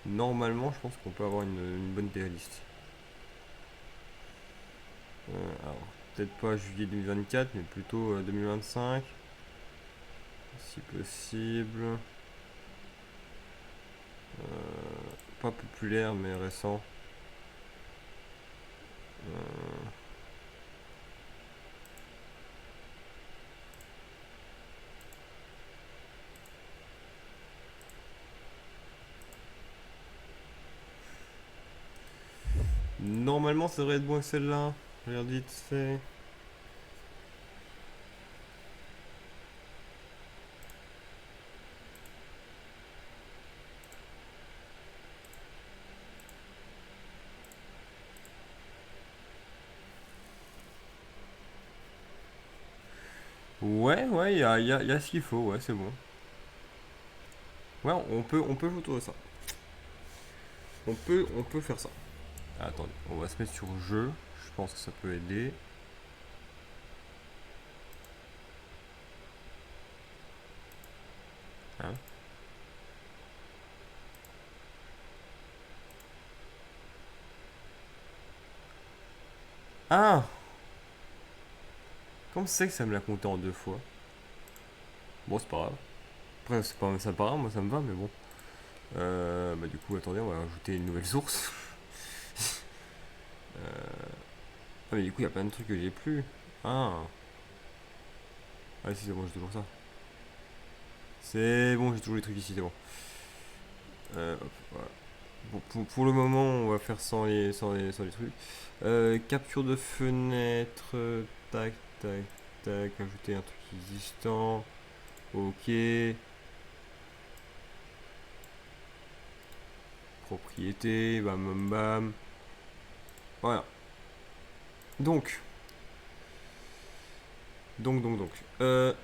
Normalement, je pense qu'on peut avoir une bonne tier list. Alors, peut-être pas juillet 2024, mais plutôt 2025. Si possible. Pas populaire, mais récent. Normalement, ça devrait être bon que celle-là. Regarde vite fait. Ouais, y a ce qu'il faut, ouais, c'est bon. Ouais, on peut jouer autour de ça. On peut faire ça. Attendez, on va se mettre sur jeu. Je pense que ça peut aider. Hein? Ah! Comment c'est que ça me l'a compté en 2 fois? Bon, c'est pas grave. Après, c'est pas ça, pas grave, moi ça me va, mais bon. Bah, du coup, attendez, on va ajouter une nouvelle source. Ah, mais du coup, il y a plein de trucs que j'ai plus. Ah! Ah, si, c'est bon, j'ai toujours ça. C'est bon, j'ai toujours les trucs ici, c'est bon. Hop, voilà. Bon, pour le moment, on va faire sans les trucs. Capture de fenêtre. Tac, tac, tac. Ajouter un truc existant. Ok. Propriété. Bam, bam, bam. Voilà. Donc. Donc. On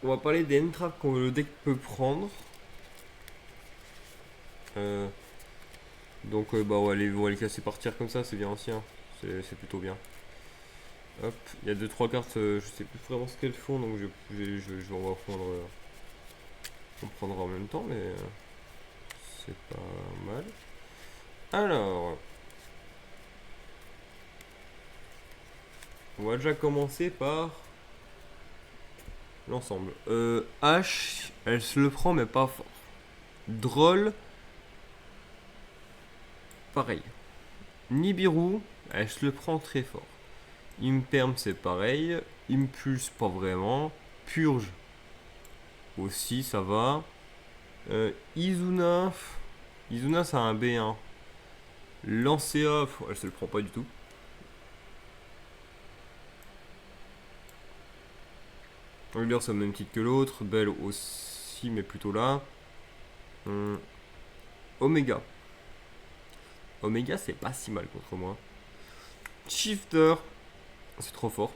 va parler des entraves que le deck peut prendre. Donc, bah, on va les casser par tiers comme ça, c'est bien ancien. C'est plutôt bien. Hop, il y a 2-3 cartes, je sais plus vraiment ce qu'elles font, donc on va prendre, on prendra en même temps, mais c'est pas mal. Alors, on va déjà commencer par l'ensemble. H, elle se le prend, mais pas fort. Droll, pareil. Nibiru, elle se le prend très fort. Imperm, c'est pareil. Impulse, pas vraiment. Purge, aussi, ça va. Izuna, Izuna, c'est un B1. Lancea, elle se le prend pas du tout. Angler, c'est au même titre que l'autre. Belle aussi, mais plutôt là. Omega. Omega, c'est pas si mal contre moi. Shifter, c'est trop fort.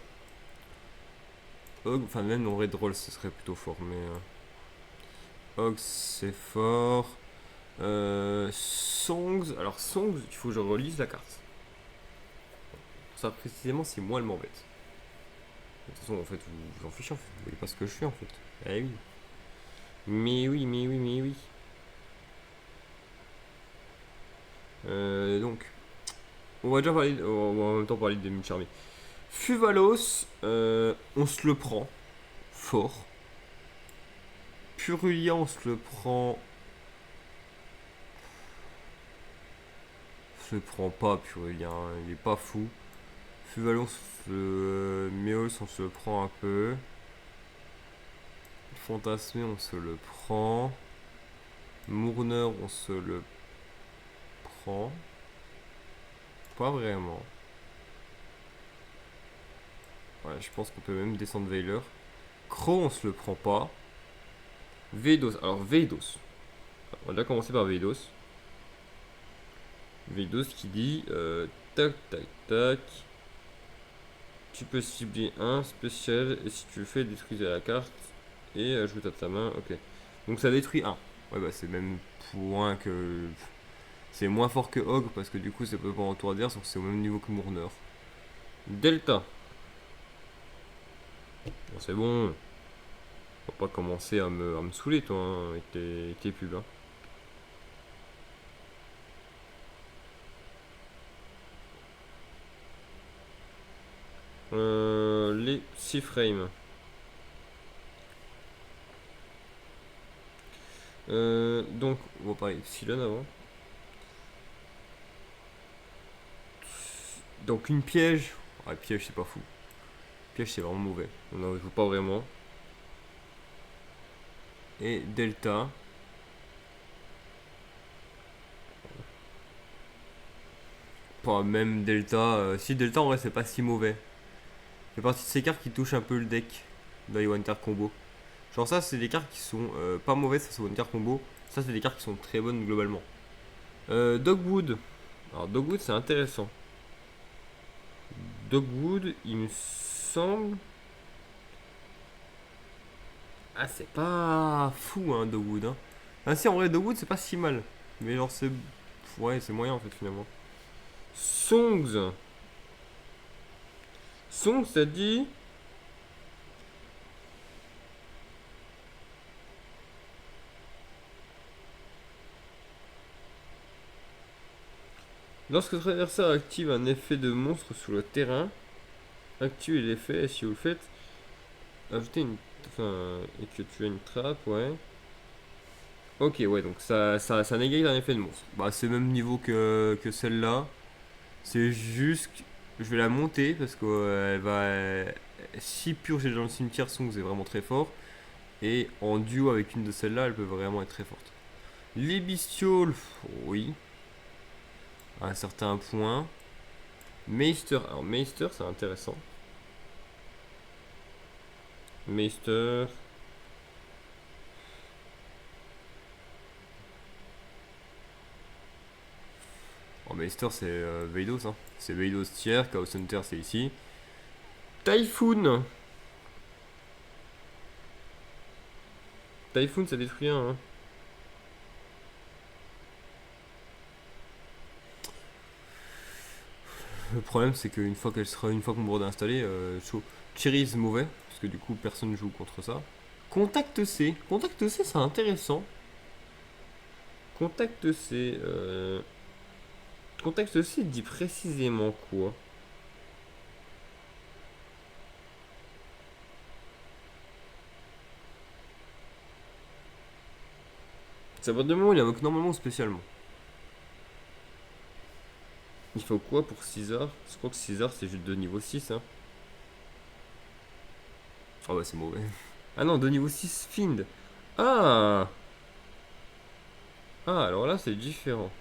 Hog, enfin même en Red Roll, ce serait plutôt fort, mais... Hog, c'est fort. Songs, alors Songs, il faut que je relise la carte. Ça précisément, c'est moi le m'embête. De toute façon, en fait, vous en fichez, en fait. Vous voyez pas ce que je fais, en fait. Eh oui. Mais oui, mais oui, mais oui. Donc, on va déjà parler, on va en même temps parler des mille charmés. Fuvalos, on se le prend fort. Purulia, on se le prend. On se le prend pas, Purulia, hein, il est pas fou. Fuvalos, Méols, on se le prend un peu. Fantasmé, on se le prend. Mourner, on se le prend. Pas vraiment. Ouais, je pense qu'on peut même descendre Veiler. Crow, on se le prend pas. Veidos. Alors, Veidos. On va déjà commencer par Veidos. Veidos qui dit tac, tac, tac. Tu peux cibler un spécial et si tu le fais, détruire la carte et ajoute à ta main. Ok. Donc ça détruit un. Ouais, bah c'est même point que. C'est moins fort que Hog parce que du coup, c'est pas en tour adverse, donc c'est au même niveau que Mourner. Delta. Bon, c'est bon. Faut pas commencer à me saouler, toi, hein, avec tes pubs. Hein. Les 6 frames. Donc, on va parler Epsilon avant. Donc, une piège. Ah, piège, c'est pas fou. Piège, c'est vraiment mauvais. On n'en joue pas vraiment. Et Delta. Pas même Delta. Si Delta, en vrai, c'est pas si mauvais. C'est partie de ces cartes qui touchent un peu le deck dans les One Card Combo. Genre, ça, c'est des cartes qui sont pas mauvaises face aux One Card Combo. Ça, c'est des cartes qui sont très bonnes globalement. Dogwood. Alors, Dogwood, c'est intéressant. Dogwood, il me semble. Ah, c'est pas fou, hein, Dogwood. Hein. Ah, si, en vrai, Dogwood, c'est pas si mal. Mais genre, c'est. Ouais, c'est moyen en fait, finalement. Songs. Songs, ça dit. Lorsque votre adversaire active un effet de monstre sur le terrain, activez l'effet et si vous le faites, ajoutez une. Enfin, et que tu as une trappe, ouais. Ok, ouais, donc ça négative un effet de monstre. Bah, c'est le même niveau que celle-là. C'est juste que je vais la monter parce qu'elle va. Si purge est dans le cimetière, Songs est vraiment très fort. Et en duo avec une de celles-là, elle peut vraiment être très forte. Les bestioles, oui, à un certain point. Meister, alors Meister, c'est intéressant. Meister. Oh, Meister, c'est Veidos, hein. C'est Veidos tiers, Chaos Hunter, c'est ici. Typhoon. Typhoon, ça détruit un. Hein. Le problème, c'est qu'une fois une fois que mon board est installé, Cherry mauvais, parce que du coup, personne joue contre ça. Contact C, c'est intéressant. Contact C, Contact C dit précisément quoi? Ça va de moment, il invoque normalement ou spécialement. Il faut quoi pour Caesar? Je crois que Caesar c'est juste de niveau 6 hein. Ah bah c'est mauvais. Ah non, de niveau 6 Find. Ah. Ah alors là c'est différent.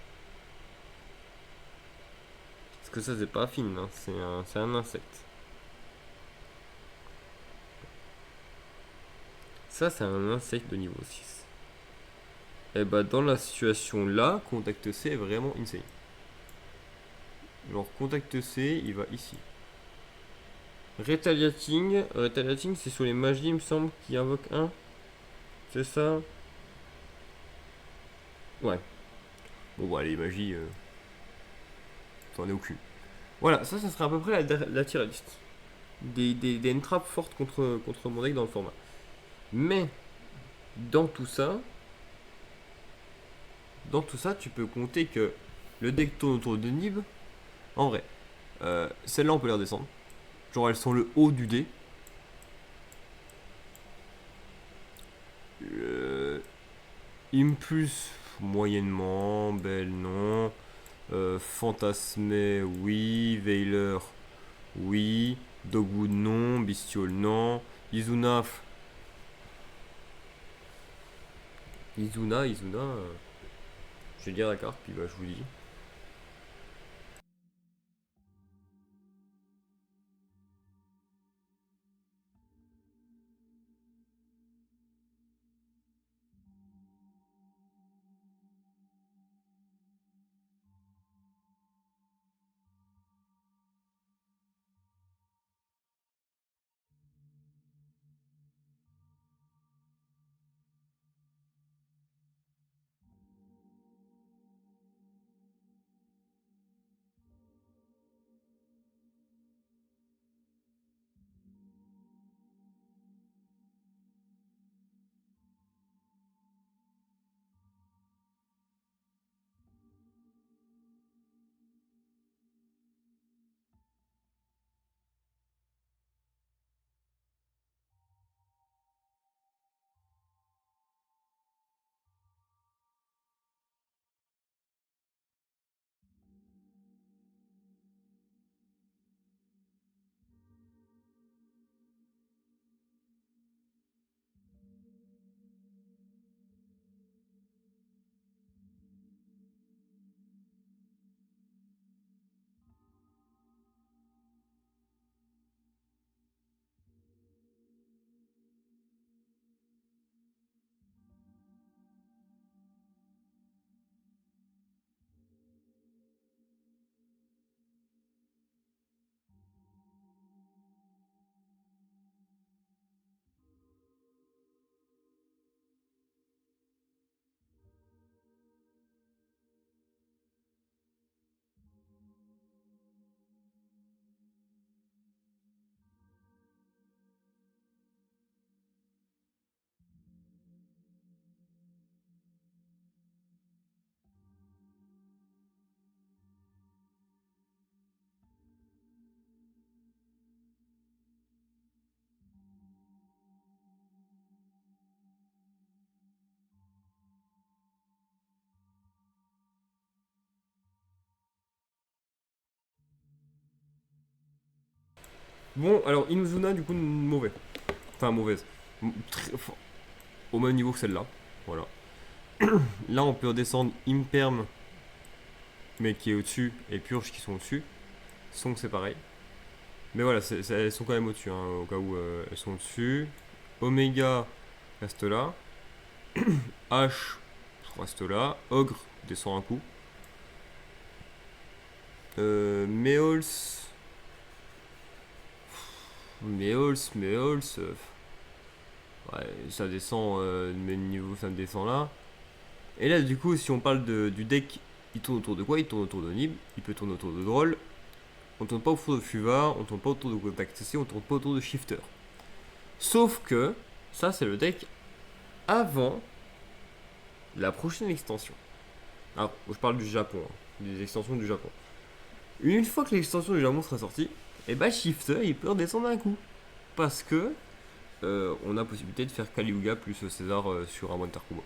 Parce que ça c'est pas Find, hein. C'est un insecte. Ça c'est un insecte de niveau 6. Et bah dans la situation là, Contact C est vraiment insane. Alors Contact C il va ici. Retaliating c'est sur les magies il me semble qui invoque un. C'est ça? Ouais. Bon bah les magies, j'en ai aucune. Voilà, ça sera à peu près la tier list. Des entrappes fortes contre mon deck dans le format. Mais dans tout ça, tu peux compter que le deck tourne autour de Nib. En vrai, celles-là on peut les redescendre. Genre elles sont le haut du dé. Impulse, moyennement, belle non. Fantasmé, oui. Veiler, oui. Dogwood, non. Bestiole, non. Izuna, je vais dire la carte, puis bah, je vous dis. Bon, alors Inuzuna, du coup, mauvais. Enfin, mauvaise. Au même niveau que celle-là. Voilà. Là, on peut redescendre Imperm, mais qui est au-dessus, et Purge qui sont au-dessus. Song, c'est pareil. Mais voilà, elles sont quand même au-dessus, hein, au cas où elles sont au-dessus. Omega reste là. H reste là. Ogre descend un coup. Meols. Ouais, ça descend, mais niveau ça me descend là. Et là, du coup, si on parle du deck, il tourne autour de quoi? Il tourne autour de Nib, il peut tourner autour de Droll, on tourne pas autour de Fuva, on tourne pas autour de Contact CC, on tourne pas autour de Shifter. Sauf que ça c'est le deck avant la prochaine extension. Alors je parle du Japon, hein, des extensions du Japon. Une fois que l'extension du Japon sera sortie, et bah Shifter il peut redescendre d'un coup. Parce que on a possibilité de faire Kaliuga plus César sur un One Tarkubo.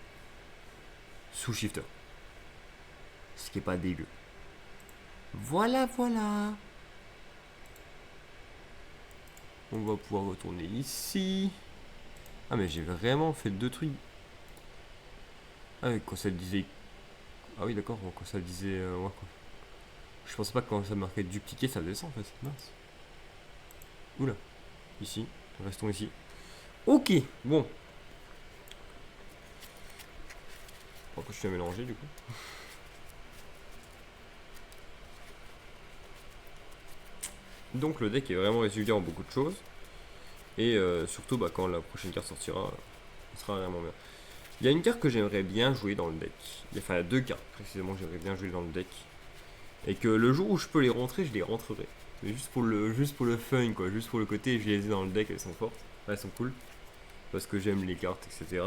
Sous Shifter. Ce qui est pas dégueu. Voilà, voilà. On va pouvoir retourner ici. Ah mais j'ai vraiment fait 2 trucs. Ah oui, quand ça disait... Ah oui d'accord, quand ça disait... ouais, quoi. Je pensais pas que quand ça marquait dupliquer ça descend en fait. Mince. Oula. Ici. Restons ici. Ok, bon. Pourquoi je suis à mélanger du coup. Donc le deck est vraiment résilient en beaucoup de choses. Et surtout quand la prochaine carte sortira, ça sera vraiment bien. Il y a une carte que j'aimerais bien jouer dans le deck. Enfin il y a 2 cartes précisément que j'aimerais bien jouer dans le deck. Et que le jour où je peux les rentrer, je les rentrerai. Mais juste pour le fun quoi, juste pour le côté je les ai dans le deck, elles sont fortes. Elles sont cool. Parce que j'aime les cartes, etc.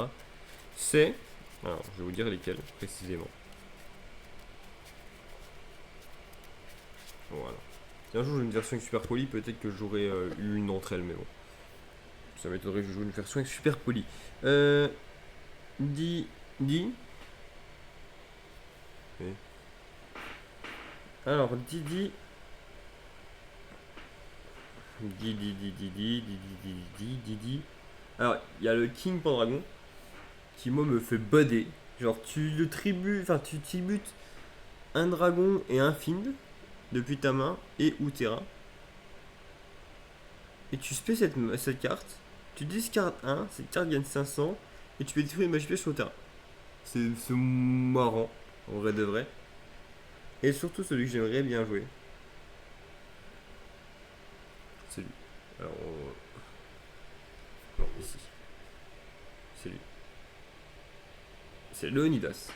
C'est... Alors je vais vous dire lesquelles précisément. Voilà. Si un jour j'ai une version avec Super Poly, peut-être que j'aurais eu une d'entre elles, mais bon. Ça m'étonnerait que je joue une version avec Super Poly. Di. Okay. Alors, Didi. Alors, il y a le King Pendragon qui, moi, me fait budder. Genre, tu tributes un dragon et un fiend depuis ta main et ou terrain. Et tu spé cette carte. Tu discardes 1, cette carte gagne 500 et tu peux détruire une magie piège sur le terrain. C'est marrant, en vrai de vrai. Et surtout celui que j'aimerais bien jouer. C'est lui. Alors, non, ici. C'est lui. C'est Leonidas.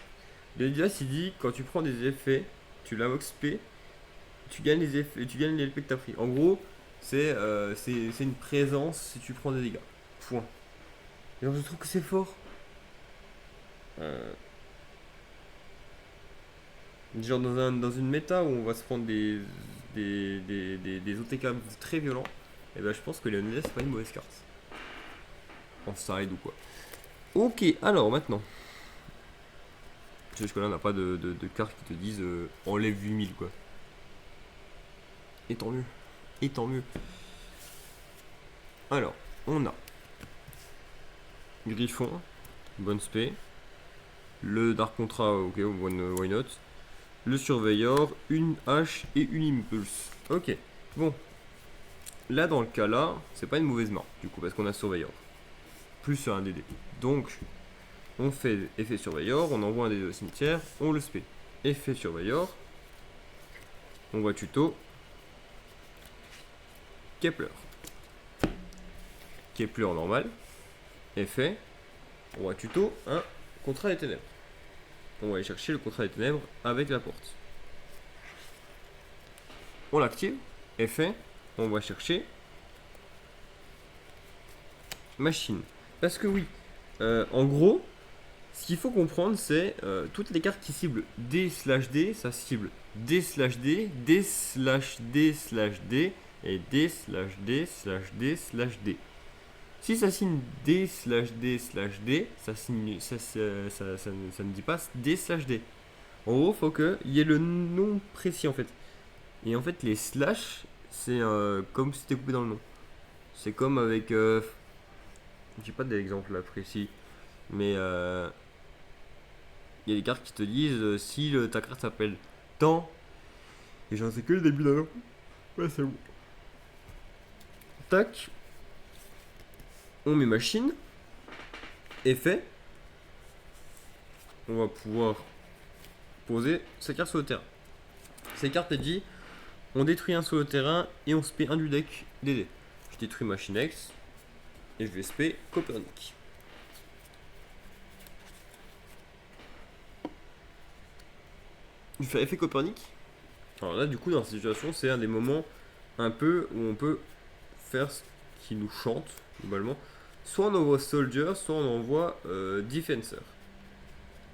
Leonidas, il dit quand tu prends des effets, tu l'invoques P, tu gagnes les effets, tu gagnes les LP que t'as pris. En gros, c'est une présence si tu prends des dégâts. Point. Et alors je trouve que c'est fort. Genre dans une méta où on va se prendre des OTK très violents, et ben je pense que Leonidas c'est pas une mauvaise carte. En side ou quoi. Ok, alors maintenant. Jusque là on n'a pas de cartes qui te disent enlève 8000 quoi. Et tant mieux. Et tant mieux. Alors, on a Griffon, bonne spé. Le Dark Contra, ok, why not. Le Surveyor, une hache et une Impulse. Ok, bon. Là, dans le cas là, c'est pas une mauvaise marque, du coup, parce qu'on a Surveyor. Plus sur un DD. Donc, on fait effet Surveyor, on envoie un DD au cimetière, on le spé. Effet Surveyor. On voit tuto. Kepler. Kepler normal. Effet. On voit tuto, un contrat des ténèbres. On va aller chercher le contrat des ténèbres avec la porte. On l'active. Effet. On va chercher machine. Parce que oui, en gros, ce qu'il faut comprendre, c'est toutes les cartes qui ciblent D/D, ça cible D/D, D/D/D et D/D/D/D/D. Si ça signe D/D/D, ça ne dit pas D/D. En gros, faut qu'il y ait le nom précis en fait. Et en fait, les slash, c'est comme si c'était coupé dans le nom. C'est comme avec. J'ai pas d'exemple là précis. Mais il y a des cartes qui te disent si ta carte s'appelle tant. Et j'en sais que le début d'un nom. Ouais, c'est bon. Tac. On met machine. Effet. On va pouvoir poser sa carte sur le terrain. Cette carte est dit on détruit un sur le terrain et on spé un du deck DD. Je détruis Machine X et je vais spé Copernic. Je fais effet Copernic. Alors là, du coup, dans cette situation, c'est un des moments un peu où on peut faire ce qui nous chante, globalement. Soit on envoie Soldier, soit on envoie Defensor.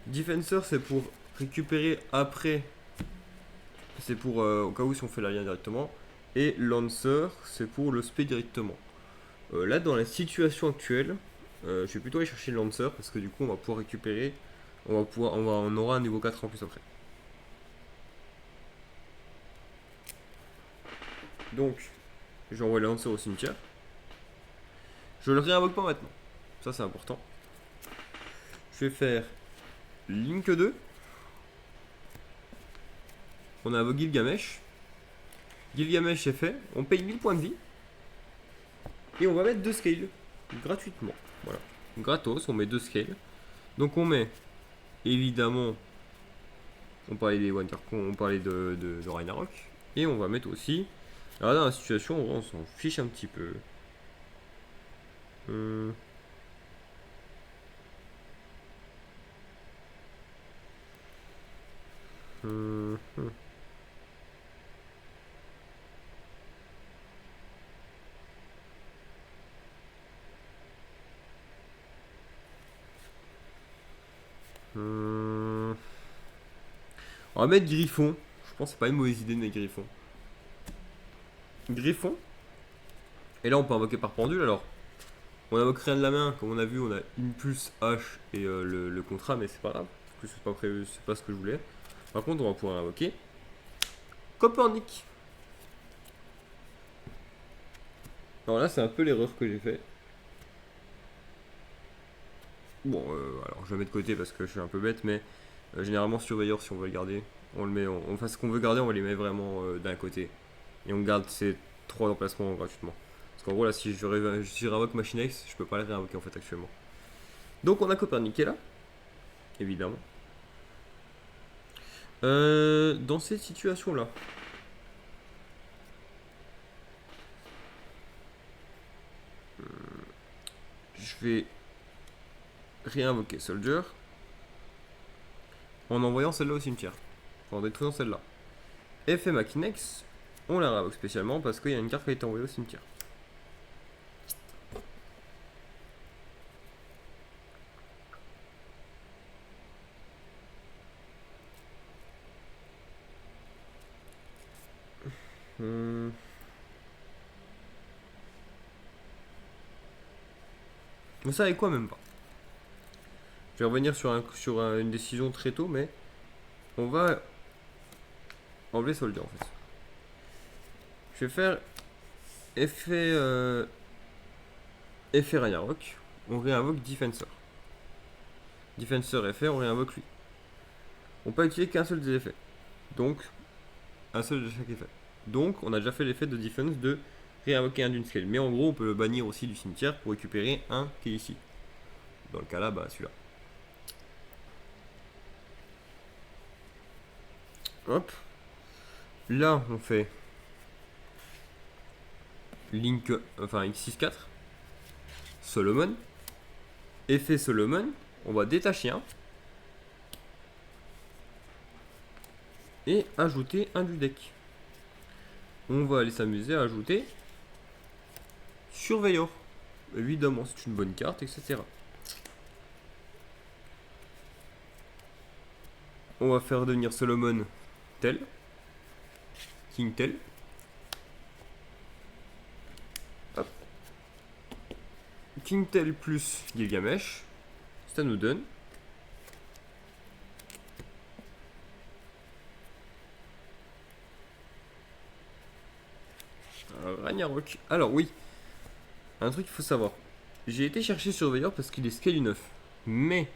Defensor, c'est pour récupérer après. C'est pour au cas où si on fait la lien directement. Et Lancer, c'est pour le spé directement. Là, dans la situation actuelle, je vais plutôt aller chercher le Lancer parce que du coup, on va pouvoir récupérer. On aura un niveau 4 en plus après. Donc, je vais envoyer le Lancer au cimetière. Je le réinvoque pas maintenant. Ça, c'est important. Je vais faire Link 2. On a invoqué Gilgamesh. Gilgamesh est fait. On paye 1000 points de vie. Et on va mettre 2 scales. Gratuitement. Voilà. Gratos, on met 2 scales. Donc on met, évidemment, on parlait des Wondercon, on parlait de Ragnarok. Et on va mettre aussi. Alors dans la situation, on s'en fiche un petit peu. Hum. Hum, hum. Hum. On va mettre Griffon. Je pense que c'est pas une mauvaise idée de mettre Griffon. Griffon. Et là on peut invoquer par pendule alors. On invoque rien de la main, comme on a vu, on a Impulse, H et le contrat, mais c'est pas grave, parce que c'est pas prévu, c'est pas ce que je voulais. Par contre, on va pouvoir invoquer Copernic. Alors là, c'est un peu l'erreur que j'ai fait. Bon, alors je vais mettre de côté parce que je suis un peu bête, mais généralement, surveilleur, si on veut le garder, on le met, enfin, ce qu'on veut garder, on va les mettre vraiment d'un côté. Et on garde ces 3 emplacements gratuitement. Parce qu'en gros, là, si je réinvoque Machine X, je peux pas les réinvoquer en fait actuellement. Donc, on a Copernic qui est là, évidemment. Dans cette situation-là, je vais réinvoquer Soldier en envoyant celle-là au cimetière, en détruisant celle-là. Effet Machinex, on la réinvoque spécialement parce qu'il y a une carte qui a été envoyée au cimetière. Hum. Vous savez quoi, même pas. Je vais revenir sur une décision très tôt, mais on va enlever Soldier en fait. Je vais faire effet Ragnarok, on réinvoque Defensor. Defensor effet, on réinvoque lui. On peut utiliser qu'un seul des effets. Donc, un seul de chaque effet. Donc, on a déjà fait l'effet de defense de réinvoquer un d'une scale. Mais en gros, on peut le bannir aussi du cimetière pour récupérer un qui est ici. Dans le cas là, bah celui-là. Hop. Là, on fait Link, enfin X64. Solomon. Effet Solomon. On va détacher un. Et ajouter un du deck. On va aller s'amuser à ajouter Surveillor. Évidemment, c'est une bonne carte, etc. On va faire devenir Solomon tel. King tel. Hop. King tel plus Gilgamesh. Ça nous donne Ragnarok. Alors oui, un truc qu'il faut savoir. J'ai été chercher Surveillor parce qu'il est scale 9. Mais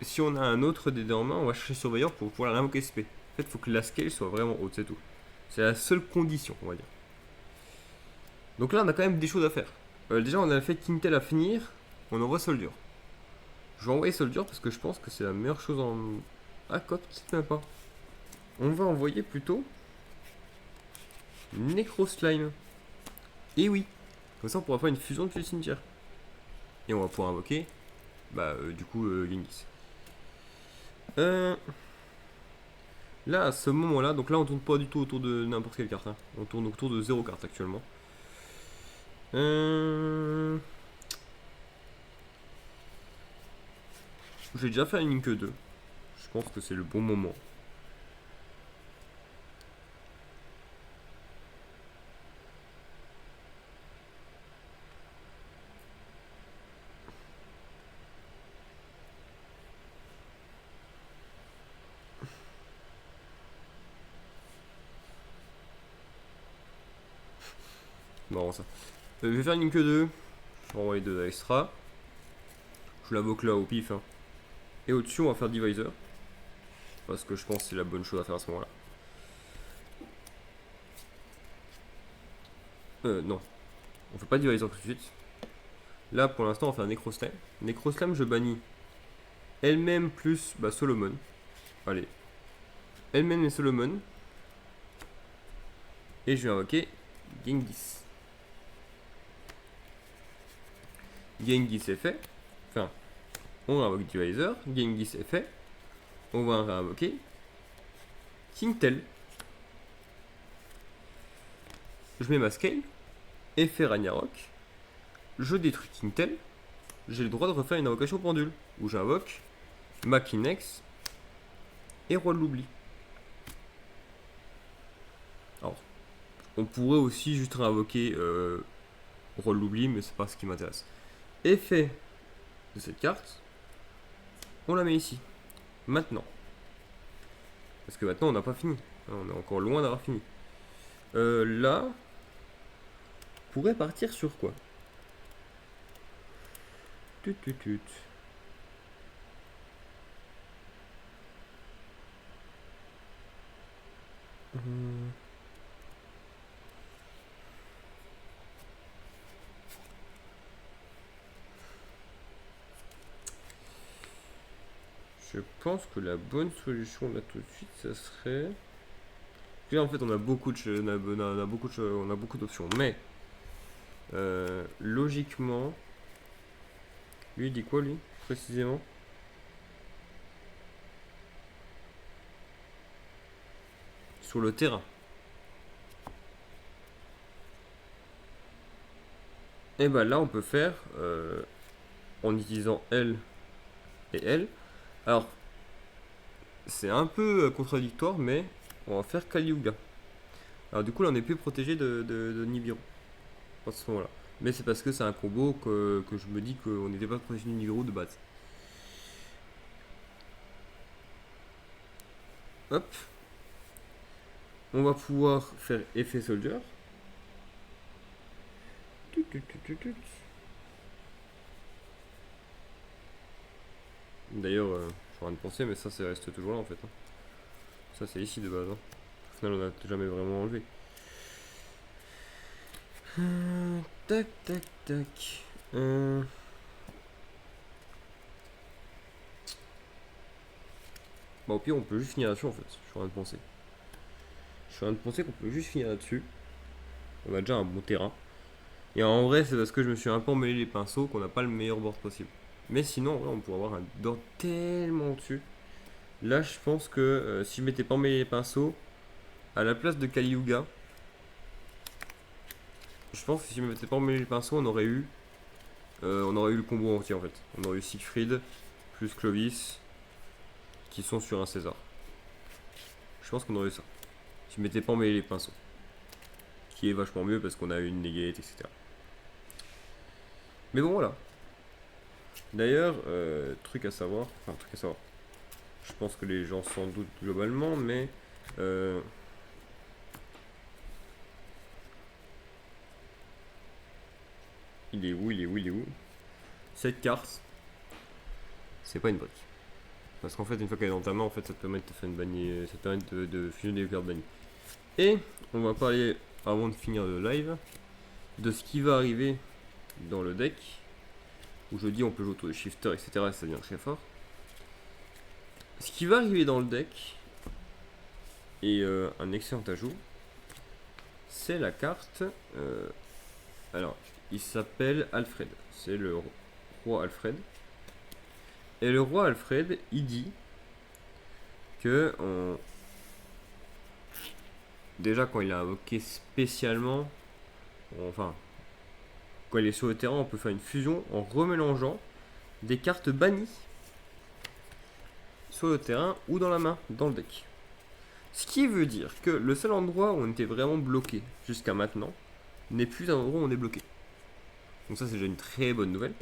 si on a un autre des deux en main, on va chercher Surveillor pour pouvoir l'invoquer SP. En fait, il faut que la scale soit vraiment haute, c'est tout. C'est la seule condition, on va dire. Donc là, on a quand même des choses à faire. Déjà, on a fait Quintel à finir. On envoie Soldier. Je vais envoyer Soldier parce que je pense que c'est la meilleure chose en... Ah, quoi, peut-être même pas. On va envoyer plutôt Necro Slime. Et oui. Comme ça, on pourra faire une fusion depuis le cimetière. Et on va pouvoir invoquer, bah, du coup, Genghis. Là, à ce moment-là, donc là, on tourne pas du tout autour de n'importe quelle carte. Hein. On tourne autour de 0 carte actuellement. J'ai déjà fait une ligne que 2. Je pense que c'est le bon moment. Marrant ça. Je vais faire une ligne que 2. Je vais envoyer 2 extra. Je l'invoque là au pif. Hein. Et au-dessus, on va faire Divisor. Parce que je pense que c'est la bonne chose à faire à ce moment-là. Non. On fait pas Divisor tout de suite. Là, pour l'instant, on va faire Necroslam. Necroslam, je bannis elle-même plus Solomon. Allez. Elle-même et Solomon. Et je vais invoquer Genghis. Genghis est fait. Enfin, on invoque Divisor. Genghis est fait. On va réinvoquer King Tell. Je mets ma scale. Effet Ragnarok. Je détruis King Tell. J'ai le droit de refaire une invocation pendule. Où j'invoque Makinex et Roi de l'Oubli. Alors, on pourrait aussi juste réinvoquer Roi de l'Oubli, mais c'est pas ce qui m'intéresse. Effet de cette carte, on la met ici. Maintenant. Parce que maintenant on n'a pas fini. On est encore loin d'avoir fini. Là, on pourrait partir sur quoi? Tut. Je pense que la bonne solution là tout de suite, ça serait. Là en fait on a beaucoup de on a beaucoup d'options, mais logiquement, lui il dit quoi lui précisément? Sur le terrain. Et bah là on peut faire en utilisant L et L. Alors c'est un peu contradictoire, mais on va faire Kali Yuga. Alors du coup là on est plus protégé de Nibiru à ce moment là. Mais c'est parce que c'est un combo que je me dis qu'on n'était pas protégé de Nibiru de base. Hop. On va pouvoir faire effet soldier. D'ailleurs, je suis en train de penser, mais ça reste toujours là en fait. Hein. Ça c'est ici de base. Hein. Au final on n'a jamais vraiment enlevé. Tac. Bah au pire on peut juste finir là-dessus en fait. Je suis en train de penser. Qu'on peut juste finir là-dessus. On a déjà un bon terrain. Et en vrai c'est parce que je me suis un peu emmêlé les pinceaux qu'on n'a pas le meilleur board possible. Mais sinon on pourrait avoir un board tellement au-dessus. Là je pense que si je m'étais pas emmêlé les pinceaux, à la place de Kali Yuga, je pense que si je m'étais pas emmêlé les pinceaux, on aurait eu le combo entier en fait. On aurait eu Siegfried plus Clovis qui sont sur un César. Je pense qu'on aurait eu ça. Si je m'étais pas emmêlé les pinceaux. Qui est vachement mieux parce qu'on a eu une negate, etc. Mais bon voilà. D'ailleurs, truc à savoir. Je pense que les gens s'en doutent globalement, mais il est où? Cette carte, c'est pas une brique. Parce qu'en fait, une fois qu'elle est dans ta main, en fait, ça te permet de te faire une bannie, ça te permet de fusionner des cartes bannies. Et on va parler, avant de finir le live, de ce qui va arriver dans le deck. Où je dis on peut jouer autour de shifter, etc. Et ça devient très fort. Ce qui va arriver dans le deck, et un excellent ajout, c'est la carte. Alors, il s'appelle Alfred. C'est le roi Alfred. Et le roi Alfred, il dit que déjà quand il est invoqué spécialement, enfin, quand il est sur le terrain, on peut faire une fusion en remélangeant des cartes bannies sur le terrain ou dans la main, dans le deck. Ce qui veut dire que le seul endroit où on était vraiment bloqué jusqu'à maintenant n'est plus un endroit où on est bloqué. Donc ça c'est déjà une très bonne nouvelle.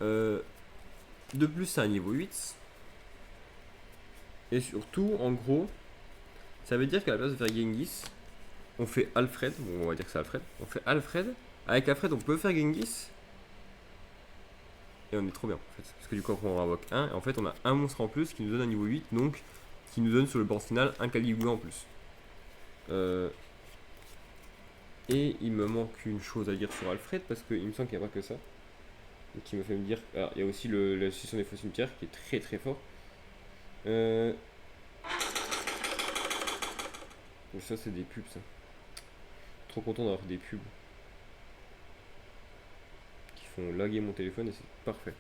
De plus c'est un niveau 8. Et surtout, en gros, ça veut dire qu'à la place de faire Genghis, on fait Alfred. Bon, on va dire que c'est Alfred. On fait Alfred. Avec Alfred, on peut faire Genghis. Et on est trop bien en fait. Parce que du coup, après, on invoque 1. Et en fait, on a un monstre en plus qui nous donne un niveau 8. Donc, qui nous donne sur le board final un Caligula en plus. Et il me manque une chose à dire sur Alfred. Parce qu'il me semble qu'il n'y a pas que ça. Et qui me fait me dire. Alors, il y a aussi la situation des faux cimetières qui est très très fort. Ça, c'est des pubs, ça. Trop content d'avoir des pubs qui font laguer mon téléphone et c'est parfait.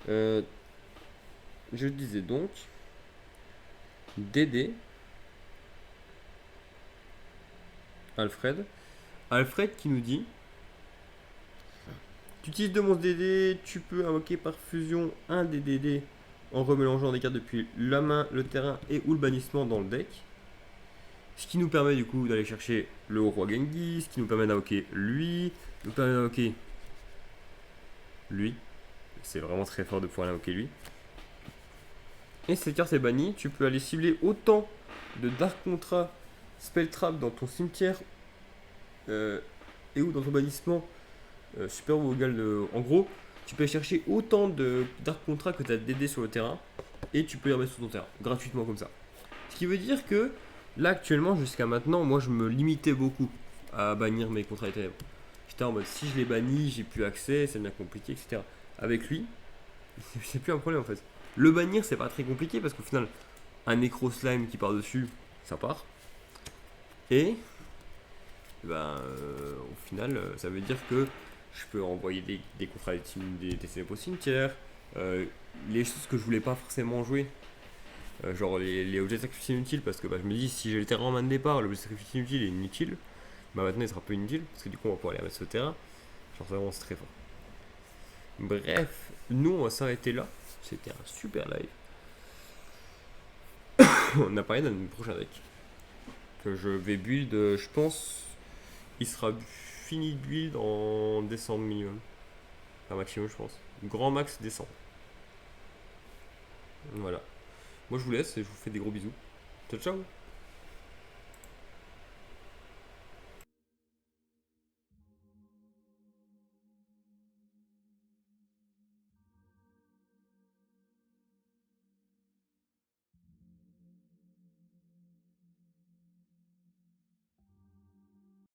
Je disais donc Dédé, Alfred. Alfred qui nous dit tu utilises deux monstres Dédé, tu peux invoquer par fusion un des Dédé en remélangeant des cartes depuis la main, le terrain et ou le bannissement dans le deck. Ce qui nous permet du coup d'aller chercher le roi Genghis, ce qui nous permet d'invoquer lui, nous permet d'invoquer lui. C'est vraiment très fort de pouvoir l'invoquer lui. Et cette carte est bannie, tu peux aller cibler autant de Dark Contra Spell Trap dans ton cimetière et ou dans ton bannissement super ou égal de. En gros, tu peux aller chercher autant de Dark Contra que tu as DD sur le terrain et tu peux les remettre sur ton terrain gratuitement comme ça. Ce qui veut dire que là actuellement, jusqu'à maintenant, moi je me limitais beaucoup à bannir mes contrats ténèbres. J'étais en mode si je les bannis, j'ai plus accès, c'est bien compliqué, etc. Avec lui, c'est plus un problème en fait. Le bannir, c'est pas très compliqué parce qu'au final, un Necro Slime qui part dessus, ça part. Et au final, ça veut dire que je peux envoyer des contrats des ténèbres au cimetière. Les choses que je voulais pas forcément jouer, genre les objets de sacrifice inutiles, parce que je me dis si j'ai le terrain en main de départ, l'objet de sacrifice inutile est inutile. Maintenant il sera peu inutile parce que du coup on va pouvoir les remettre sur le terrain. Genre vraiment c'est très fort. Bref, nous on va s'arrêter là. C'était un super live. On a parlé d'un prochain deck que je vais build, je pense il sera fini de build en décembre minimum. Enfin maximum je pense. Grand max décembre. Voilà. Moi je vous laisse et je vous fais des gros bisous. Ciao ciao.